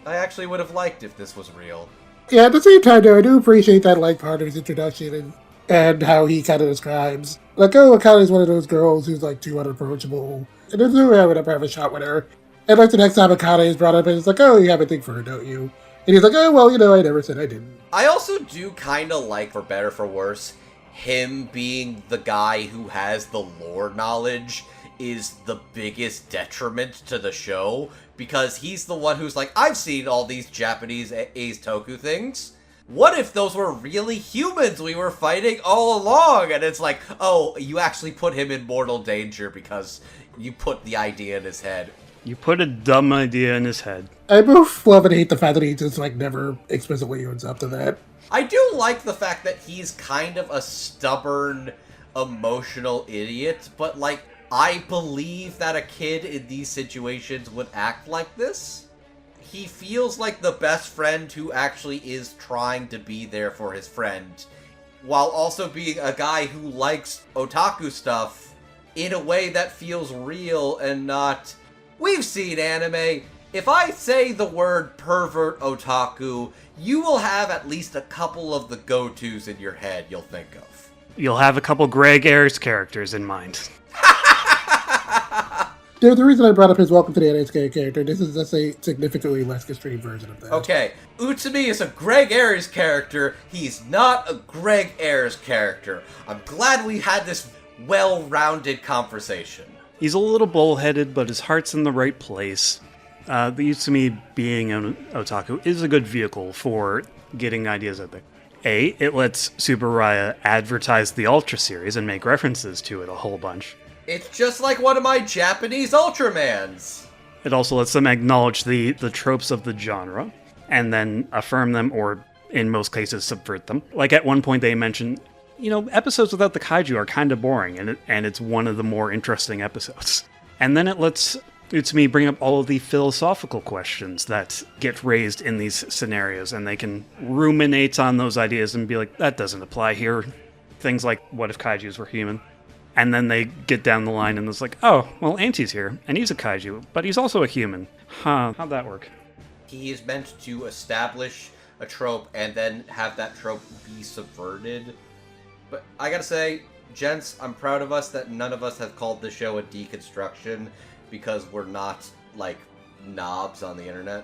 I actually would have liked if this was real. Yeah, at the same time, though, I do appreciate that, like, part of his introduction and how he kind of describes, like, oh, Akane's one of those girls who's, like, too unapproachable. And there's no way I would ever have a shot with her. And, like, the next time Akane is brought up, and it's like, oh, you have a thing for her, don't you? And he's like, oh, well, I never said I didn't. I also do kind of like, for better for worse, him being the guy who has the lore knowledge is the biggest detriment to the show, because he's the one who's like, I've seen all these Japanese A's Toku things. What if those were really humans we were fighting all along? And it's like, oh, you actually put him in mortal danger because you put the idea in his head. You put a dumb idea in his head. I both love and hate the fact that he just, like, never explicitly owns up to that. I do like the fact that he's kind of a stubborn, emotional idiot, but, like, I believe that a kid in these situations would act like this. He feels like the best friend who actually is trying to be there for his friend, while also being a guy who likes otaku stuff in a way that feels real and not... We've seen anime. If I say the word pervert otaku, you will have at least a couple of the go-tos in your head you'll think of. You'll have a couple Greg Ayres characters in mind. The reason I brought up his Welcome to the NHK character, this is just a significantly less extreme version of that. Okay, Utsumi is a Greg Ayres character. He's not a Greg Ayres character. I'm glad we had this well-rounded conversation. He's a little bullheaded, but his heart's in the right place. The Utsumi being an otaku is a good vehicle for getting ideas out there. It lets Super Raya advertise the Ultra series and make references to it a whole bunch. It's just like one of my Japanese Ultramans. It also lets them acknowledge the tropes of the genre, and then affirm them, or in most cases subvert them. Like at one point they mentioned, episodes without the kaiju are kind of boring, and it's one of the more interesting episodes. And then it lets Utsumi bring up all of the philosophical questions that get raised in these scenarios, and they can ruminate on those ideas and be like, that doesn't apply here. Things like, what if kaijus were human? And then they get down the line and it's like, oh, well, Auntie's here, and he's a kaiju, but he's also a human. Huh, how'd that work? He is meant to establish a trope and then have that trope be subverted. But I gotta say, gents, I'm proud of us that none of us have called the show a deconstruction, because we're not, like, knobs on the internet.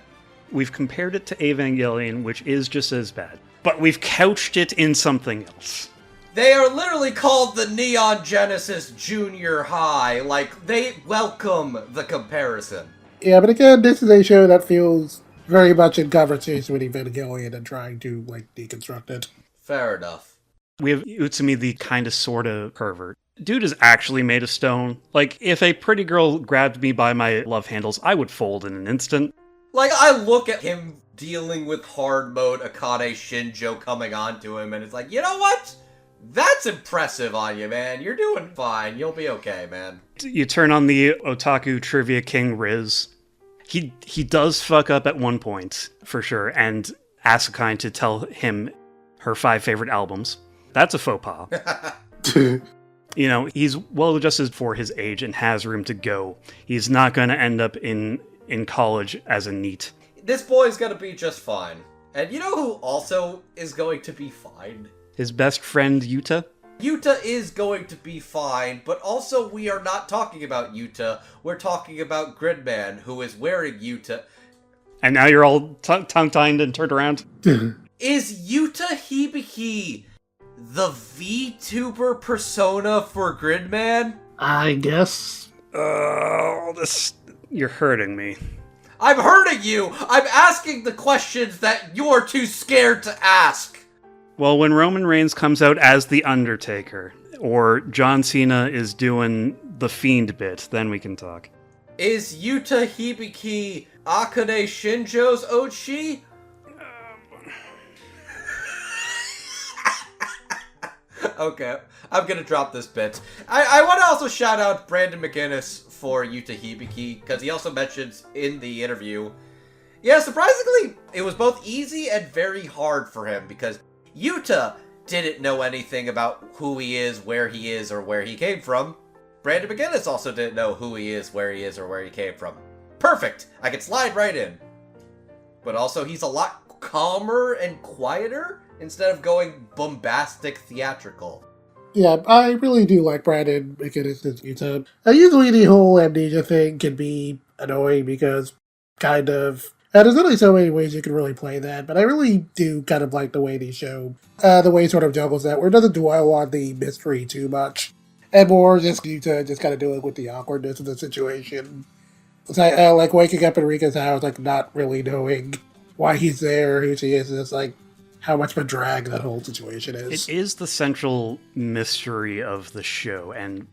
We've compared it to Evangelion, which is just as bad, but we've couched it in something else. They are literally called the Neon Genesis Junior High. Like, they welcome the comparison. Yeah, but again, this is a show that feels very much in conversation with Evangelion and trying to, like, deconstruct it. Fair enough. We have Utsumi, the kind of sort of pervert. Dude is actually made of stone. Like, if a pretty girl grabbed me by my love handles, I would fold in an instant. Like, I look at him dealing with hard mode Akane Shinjo coming onto him, and it's like, you know what? That's impressive on you, man. You're doing fine. You'll be okay, man. You turn on the Otaku Trivia King Riz. He does fuck up at one point, for sure, and asks Akane to tell him her 5 favorite albums. That's a faux pas. He's well-adjusted for his age and has room to go. He's not going to end up in college as a NEET. This boy's going to be just fine. And you know who also is going to be fine? His best friend, Yuta? Yuta is going to be fine, but also we are not talking about Yuta. We're talking about Gridman, who is wearing Yuta. And now you're all tongue-tied and turned around? Is Yuta Hibiki the VTuber persona for Gridman? I guess. You're hurting me. I'm hurting you! I'm asking the questions that you're too scared to ask! Well, when Roman Reigns comes out as The Undertaker, or John Cena is doing the Fiend bit, then we can talk. Is Yuta Hibiki Akane Shinjo's Ochi? Okay, I'm gonna drop this bit. I want to also shout out Brandon McGinnis for Yuta Hibiki, because he also mentions in the interview, Yeah, surprisingly, it was both easy and very hard for him because Yuta didn't know anything about who he is, or where he came from. Brandon McGinnis also didn't know who he is, or where he came from. Perfect! I can slide right in. But also, he's a lot calmer and quieter instead of going bombastic theatrical. Yeah, I really do like Brandon McGinnis as Yuta. Usually the whole amnesia thing can be annoying because and there's only so many ways you can really play that, but I really do kind of like the way they show, the way it sort of juggles that, where it doesn't dwell on the mystery too much, and more just Yuta just kind of dealing with the awkwardness of the situation. It's like waking up in Rika's house, like not really knowing why he's there, who she is, and it's like how much of a drag that whole situation is. It is the central mystery of the show, and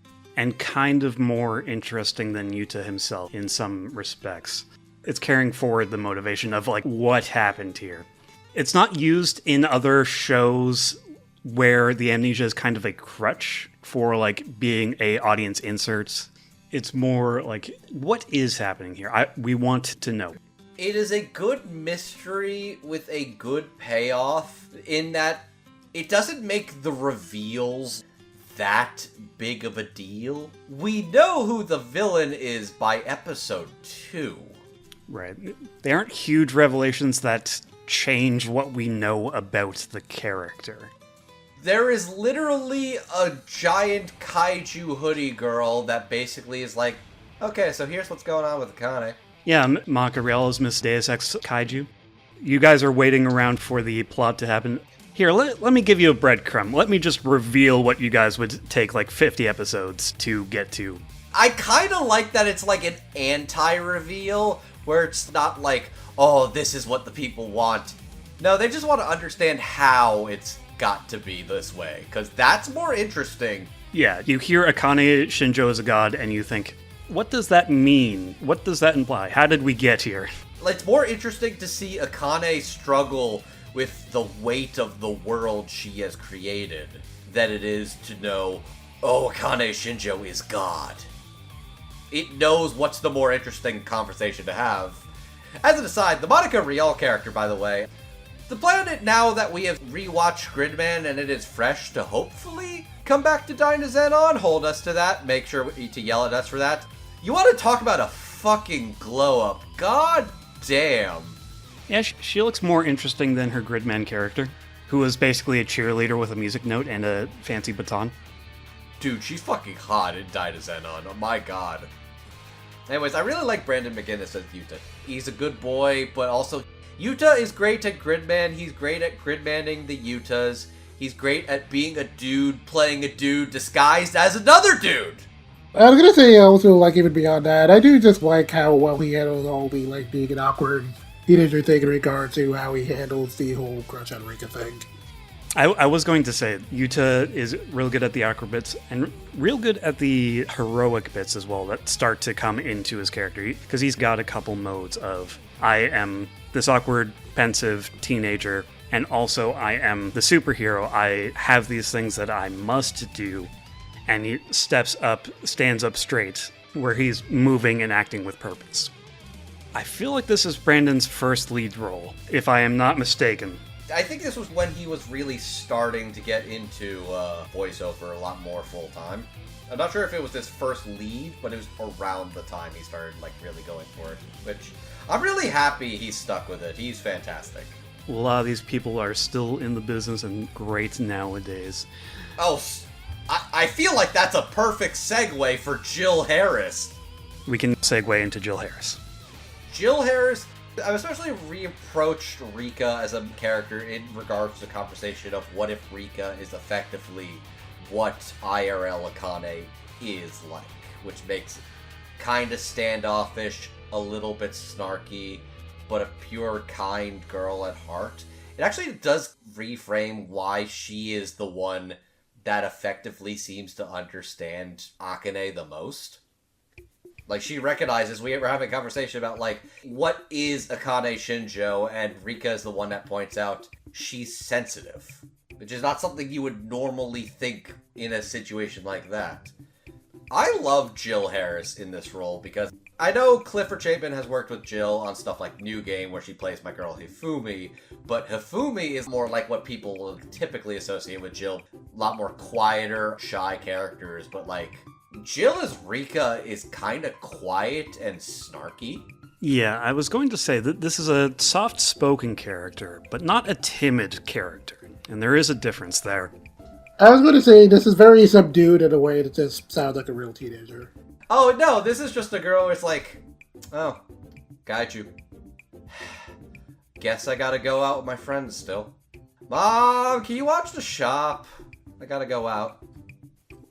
kind of more interesting than Yuta himself in some respects. It's carrying forward the motivation of, like, what happened here. It's not used in other shows where the amnesia is kind of a crutch for, like, being a audience insert. It's more like, what is happening here? We want to know. It is a good mystery with a good payoff in that it doesn't make the reveals that big of a deal. We know who the villain is by episode 2. Right. They aren't huge revelations that change what we know about the character. There is literally a giant kaiju hoodie girl that basically is like, okay, so here's what's going on with Akane. Yeah, Machiavelli's Miss Deus Ex Kaiju. You guys are waiting around for the plot to happen. Here, let me give you a breadcrumb. Let me just reveal what you guys would take like 50 episodes to get to. I kind of like that it's like an anti-reveal, where it's not like, oh, this is what the people want. No, they just want to understand how it's got to be this way, because that's more interesting. Yeah, you hear Akane Shinjo is a god, and you think, what does that mean? What does that imply? How did we get here? It's more interesting to see Akane struggle with the weight of the world she has created than it is to know, oh, Akane Shinjo is God. It knows what's the more interesting conversation to have. As an aside, the Monica Rial character, by the way, the plan now that we have rewatched Gridman and it is fresh to hopefully come back to Dynazenon, hold us to that, make sure to yell at us for that. You want to talk about a fucking glow-up. God damn. Yeah, she looks more interesting than her Gridman character, who was basically a cheerleader with a music note and a fancy baton. Dude, she's fucking hot in Dynazenon. Oh my god. Anyways, I really like Brandon McGinnis as Yuta. He's a good boy, but also Yuta is great at Gridman. He's great at Gridmanning the Yutas. He's great at being a dude, playing a dude disguised as another dude. I was gonna say also, like, even beyond that, I do just like how well he handles all the, like, being an awkward teenager thing in regard to how he handles the whole crush on Rika thing. I was going to say, Yuta is real good at the awkward bits, and real good at the heroic bits as well that start to come into his character, because he's got a couple modes of, I am this awkward, pensive teenager, and also I am the superhero. I have these things that I must do, and he stands up straight, where he's moving and acting with purpose. I feel like this is Brandon's first lead role, if I am not mistaken. I think this was when he was really starting to get into voiceover a lot more full-time. I'm not sure if it was his first lead, but it was around the time he started, like, really going for it. Which, I'm really happy he's stuck with it. He's fantastic. A lot of these people are still in the business and great nowadays. Oh, I feel like that's a perfect segue for Jill Harris. We can segue into Jill Harris. Jill Harris, I've especially reapproached Rika as a character in regards to the conversation of what if Rika is effectively what IRL Akane is like, which makes it kind of standoffish, a little bit snarky, but a pure, kind girl at heart. It actually does reframe why she is the one that effectively seems to understand Akane the most. Like, she recognizes, we were having a conversation about, like, what is Akane Shinjo, and Rika is the one that points out she's sensitive, which is not something you would normally think in a situation like that. I love Jill Harris in this role because I know Clifford Chapin has worked with Jill on stuff like New Game, where she plays my girl Hifumi, but Hifumi is more like what people will typically associate with Jill. A lot more quieter, shy characters, but like, Jill as Rika is kind of quiet and snarky. Yeah, I was going to say that this is a soft-spoken character, but not a timid character, and there is a difference there. I was going to say, this is very subdued in a way that just sounds like a real teenager. Oh, no, this is just a girl who's like, oh, got you. Guess I gotta go out with my friends still. Mom, can you watch the shop? I gotta go out.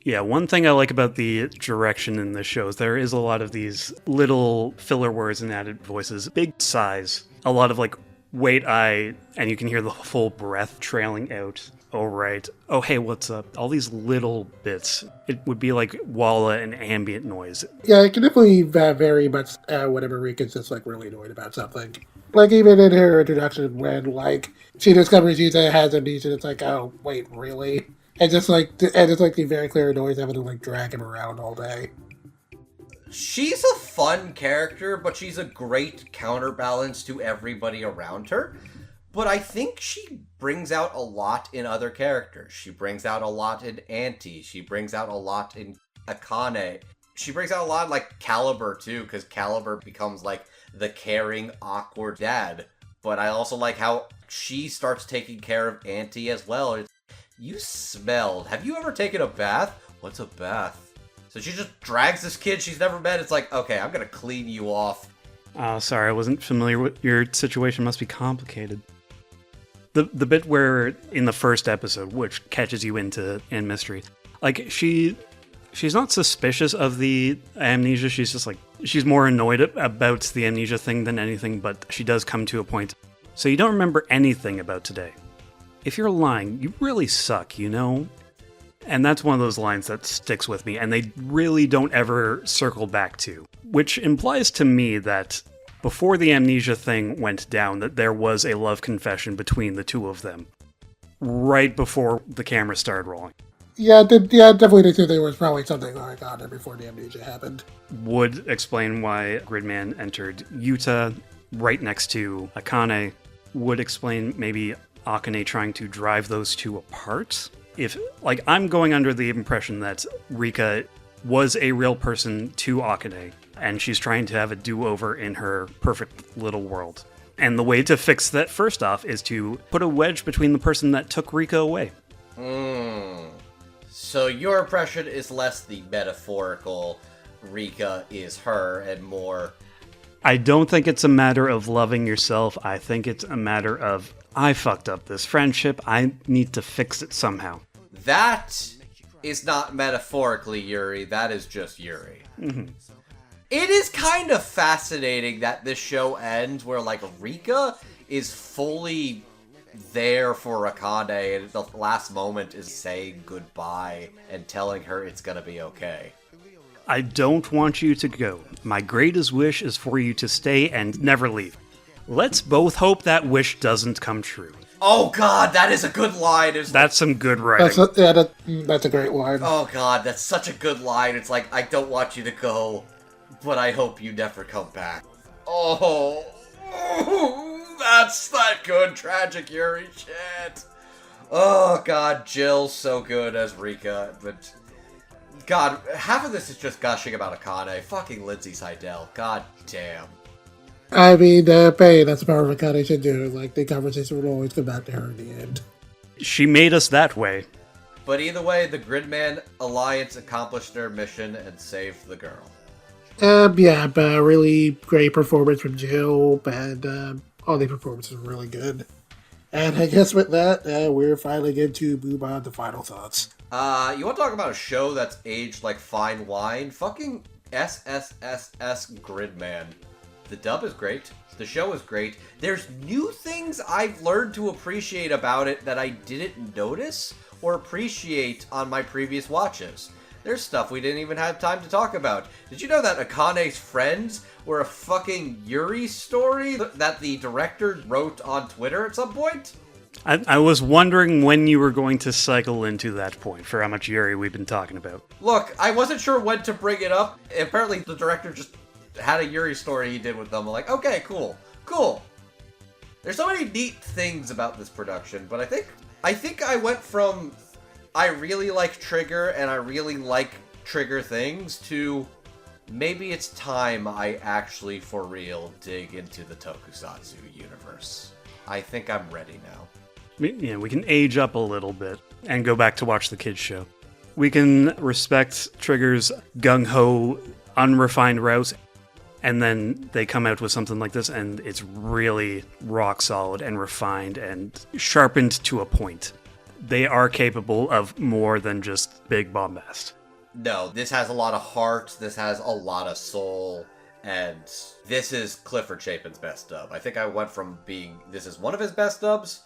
Yeah, one thing I like about the direction in this show is there is a lot of these little filler words and added voices. Big sighs. A lot of like, wait, and you can hear the full breath trailing out. Oh, right. Oh, hey, what's up? All these little bits. It would be like Walla and ambient noise. Yeah, it can definitely vary much whenever Rika's just like really annoyed about something. Like even in her introduction when like she discovers Yuta has amnesia, it's like, oh, wait, really? And it's like the very clear noise having to like drag him around all day. She's a fun character, but she's a great counterbalance to everybody around her. But I think she brings out a lot in other characters. She brings out a lot in Auntie. She brings out a lot in Akane. She brings out a lot in, like, Caliber, too, because Caliber becomes, like, the caring, awkward dad. But I also like how she starts taking care of Auntie as well. It's, you smelled. Have you ever taken a bath? What's a bath? So she just drags this kid she's never met. It's like, okay, I'm going to clean you off. Oh, sorry, I wasn't familiar with your situation. Must be complicated. The bit where in the first episode, which catches you in mystery, like she's not suspicious of the amnesia. She's just like, she's more annoyed about the amnesia thing than anything, but she does come to a point. So you don't remember anything about today. If you're lying, you really suck, you know? And that's one of those lines that sticks with me, and they really don't ever circle back to, which implies to me that before the amnesia thing went down, that there was a love confession between the two of them, right before the camera started rolling. Yeah, definitely the two. There was probably something going on there before the amnesia happened. Would explain why Gridman entered Yuta right next to Akane. Would explain maybe Akane trying to drive those two apart. If, like, I'm going under the impression that Rika was a real person to Akane, and she's trying to have a do-over in her perfect little world. And the way to fix that, first off, is to put a wedge between the person that took Rika away. So your impression is less the metaphorical Rika is her and more... I don't think it's a matter of loving yourself. I think it's a matter of, I fucked up this friendship. I need to fix it somehow. That is not metaphorically Yuri. That is just Yuri. Mm-hmm. It is kind of fascinating that this show ends where, like, Rika is fully there for Akane, and the last moment is saying goodbye and telling her it's gonna be okay. I don't want you to go. My greatest wish is for you to stay and never leave. Let's both hope that wish doesn't come true. Oh god, that is a good line. That's some good writing. That's a great line. Oh god, that's such a good line. It's like, I don't want you to go, but I hope you never come back. Oh, that's that good tragic Yuri shit. Oh god, Jill's so good as Rika, but god, half of this is just gushing about Akane. Fucking Lindsay Seidel. God damn. I mean, that's the power of Akane should do. Like, the conversation would always come back to her in the end. She made us that way. But either way, the Gridman Alliance accomplished their mission and saved the girl. Yeah, but really great performance from Jill, and all the performances were really good. And I guess with that, we're finally getting to move on to final thoughts. You want to talk about a show that's aged like fine wine? Fucking SSSS.GRIDMAN. The dub is great. The show is great. There's new things I've learned to appreciate about it that I didn't notice or appreciate on my previous watches. There's stuff we didn't even have time to talk about. Did you know that Akane's friends were a fucking Yuri story that the director wrote on Twitter at some point? I was wondering when you were going to cycle into that point for how much Yuri we've been talking about. Look, I wasn't sure when to bring it up. Apparently, the director just had a Yuri story he did with them. I'm like, okay, cool. There's so many neat things about this production, but I think I went from I really like Trigger and I really like Trigger things to maybe it's time I actually, for real, dig into the Tokusatsu universe. I think I'm ready now. We can age up a little bit and go back to watch the kids' show. We can respect Trigger's gung-ho, unrefined route, and then they come out with something like this, and it's really rock solid and refined and sharpened to a point. They are capable of more than just big bombast. No, this has a lot of heart, this has a lot of soul, and this is Clifford Chapin's best dub. I think I went from being, this is one of his best dubs,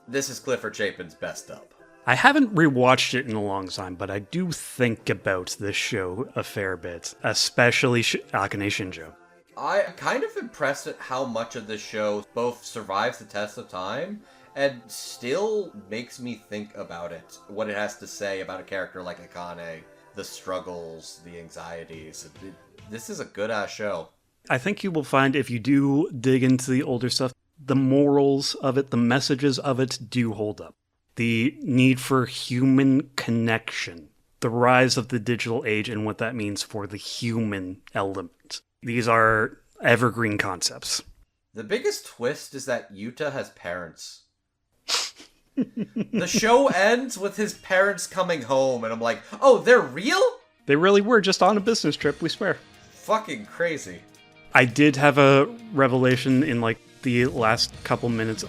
this is Clifford Chapin's best dub. I haven't rewatched it in a long time, but I do think about this show a fair bit, especially Akane Shinjo. I'm kind of impressed at how much of this show both survives the test of time and still makes me think about it, what it has to say about a character like Akane, the struggles, the anxieties. This is a good-ass show. I think you will find if you do dig into the older stuff, the morals of it, the messages of it do hold up. The need for human connection, the rise of the digital age and what that means for the human element. These are evergreen concepts. The biggest twist is that Yuta has parents. The show ends with his parents coming home, and I'm like, oh, they're real? They really were just on a business trip, we swear. Fucking crazy. I did have a revelation in the last couple minutes.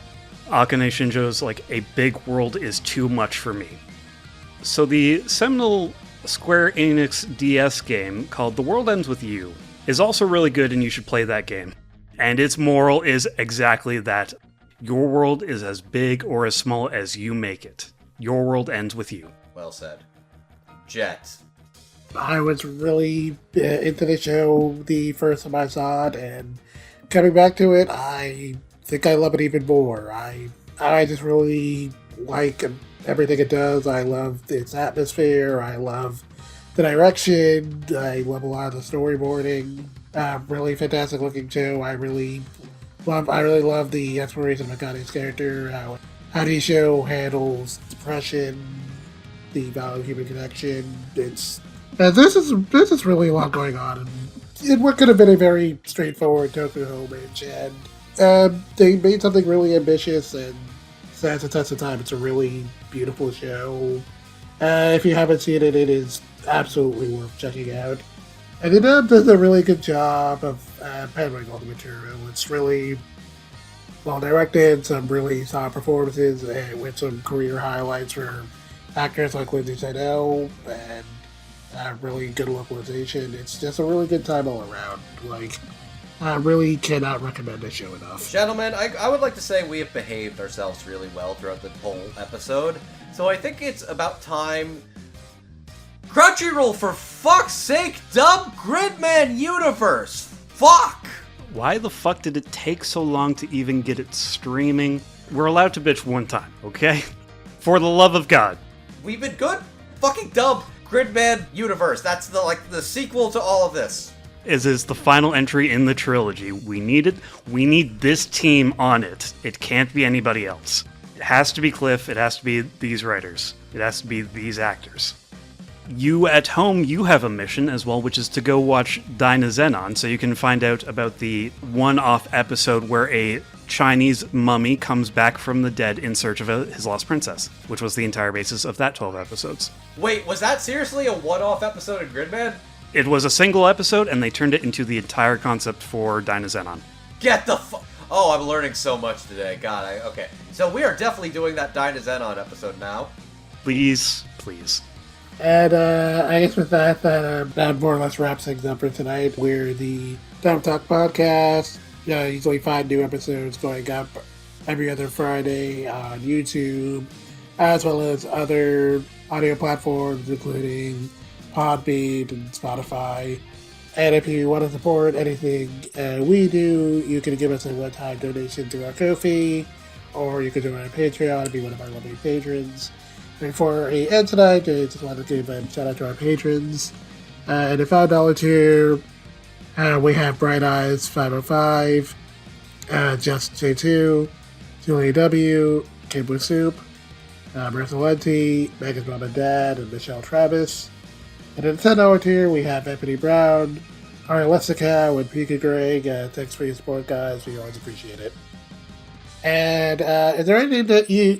Akane Shinjo's a big world is too much for me. So the seminal Square Enix DS game called The World Ends With You is also really good, and you should play that game. And its moral is exactly that. Your world is as big or as small as you make it. Your world ends with you. Well said. Jet. I was really into the show the first time I saw it, and coming back to it, I think I love it even more. I just really like everything it does. I love its atmosphere. I love the direction. I love a lot of the storyboarding. Really fantastic looking show. I really love the exploration of Akane's character. How the show handles depression, the value of human connection. This is really a lot going on, and what could have been a very straightforward Toku homage, and they made something really ambitious and stands the test of time. It's a really beautiful show. If you haven't seen it, it is absolutely worth checking out. And the dub does a really good job of handling all the material. It's really well directed, some really solid performances, and with some career highlights for actors like Lindsay Seidel, and really good localization. It's just a really good time all around. I really cannot recommend this show enough. Gentlemen, I would like to say we have behaved ourselves really well throughout the whole episode, so I think it's about time. Crunchyroll, for fuck's sake, dub Gridman Universe! Fuck! Why the fuck did it take so long to even get it streaming? We're allowed to bitch one time, okay? For the love of God. We've been good? Fucking dub Gridman Universe. That's the sequel to all of this. Is the final entry in the trilogy. We need this team on it. It can't be anybody else. It has to be Cliff, it has to be these writers, it has to be these actors. You at home, you have a mission as well, which is to go watch Dynazenon, so you can find out about the one-off episode where a Chinese mummy comes back from the dead in search of his lost princess, which was the entire basis of that 12 episodes. Wait, was that seriously a one-off episode of Gridman? It was a single episode, and they turned it into the entire concept for Dynazenon. Get the Oh, I'm learning so much today. God, okay. So we are definitely doing that Dynazenon episode now. Please. And I guess with that more or less wraps things up for tonight. We're the Time Talk Podcast. Usually 5 new episodes going up every other Friday on YouTube, as well as other audio platforms, including Podbean and Spotify. And if you want to support anything we do, you can give us a one-time donation to our Ko-fi, or you can join my Patreon and be one of our lovely patrons. Before we end tonight, I just want to give a shout out to our patrons. In the $5 tier, we have Bright Eyes 505, Just J2, Julie W, Cable Soup, Marissa Lenti, Megan's Mom and Dad, and Michelle Travis. And in the $10 tier, we have Anthony Brown, Ari Lessicow, and Pika Greg. Thanks for your support, guys. We always appreciate it. And is there anything that you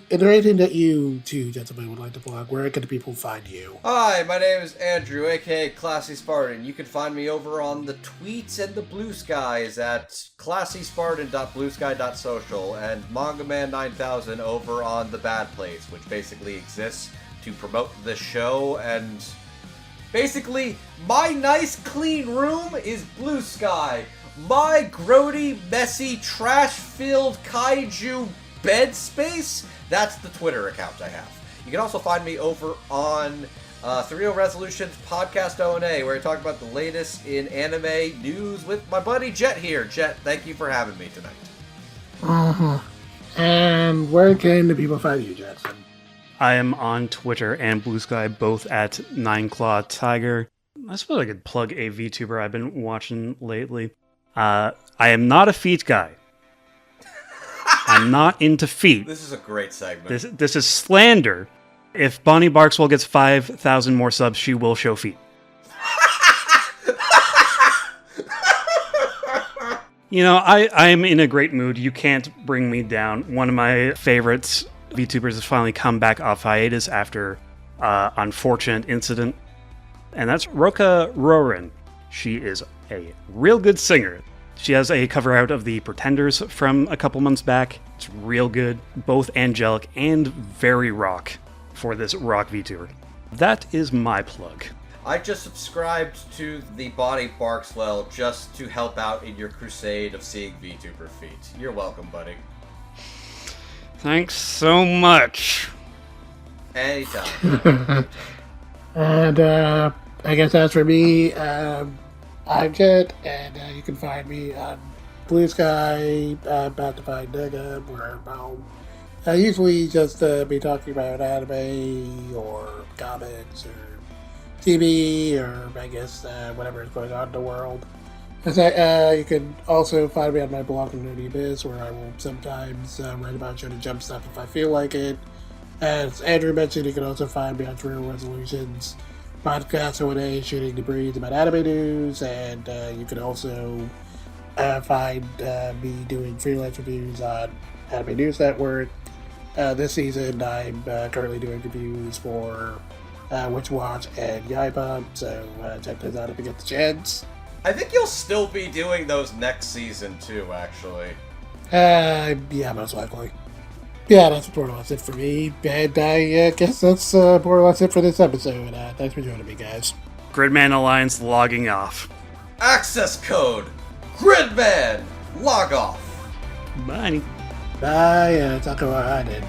two gentlemen would like to plug? Where can the people find you? Hi, my name is Andrew, aka Classy Spartan. You can find me over on the tweets and the blue skies at classyspartan.bluesky.social and MangaMan9000 over on the Bad Place, which basically exists to promote the show. And basically, my nice clean room is Blue Sky. My grody, messy, trash-filled kaiju bed space, that's the Twitter account I have. You can also find me over on 30 Resolutions Podcast O&A, where I talk about the latest in anime news with my buddy Jet here. Jet, thank you for having me tonight. Uh-huh. And where can the people find you, Jackson? I am on Twitter and Blue Sky, both at 9clawtiger. I suppose I could plug a VTuber I've been watching lately. I am not a feet guy. I'm not into feet. This is a great segment. This is slander. If Bonnie Barkswell gets 5,000 more subs, she will show feet. You know, I am in a great mood. You can't bring me down. One of my favorites VTubers has finally come back off hiatus after unfortunate incident. And that's Roka Rorin. She is a real good singer. She has a cover out of The Pretenders from a couple months back. It's real good, both angelic and very rock for this rock VTuber. That is my plug. I just subscribed to the Bonnie Barkswell just to help out in your crusade of seeing VTuber feet. You're welcome, buddy. Thanks so much. Anytime. And I guess that's for me. I'm Jet, and you can find me on Blue Sky, about to find Nega, where I'll usually just be talking about anime or comics or TV or I guess whatever is going on in the world. You can also find me on my blog on Nerdy Biz, where I will sometimes write about Shonen Jump stuff if I feel like it. As Andrew mentioned, you can also find me on Real Resolutions Podcast O&A, Shooting the Breeze about anime news, and you can also find me doing freelance reviews on Anime News Network. This season, I'm currently doing reviews for Witch Watch and Yaibon, so check those out if you get the chance. I think you'll still be doing those next season too, actually. Yeah, most likely. Yeah, that's more or less it for me, and I guess that's more or less it for this episode. Thanks for joining me, guys. Gridman Alliance logging off. Access code GRIDMAN. Log off. Bye. Bye, Takawa Hayden.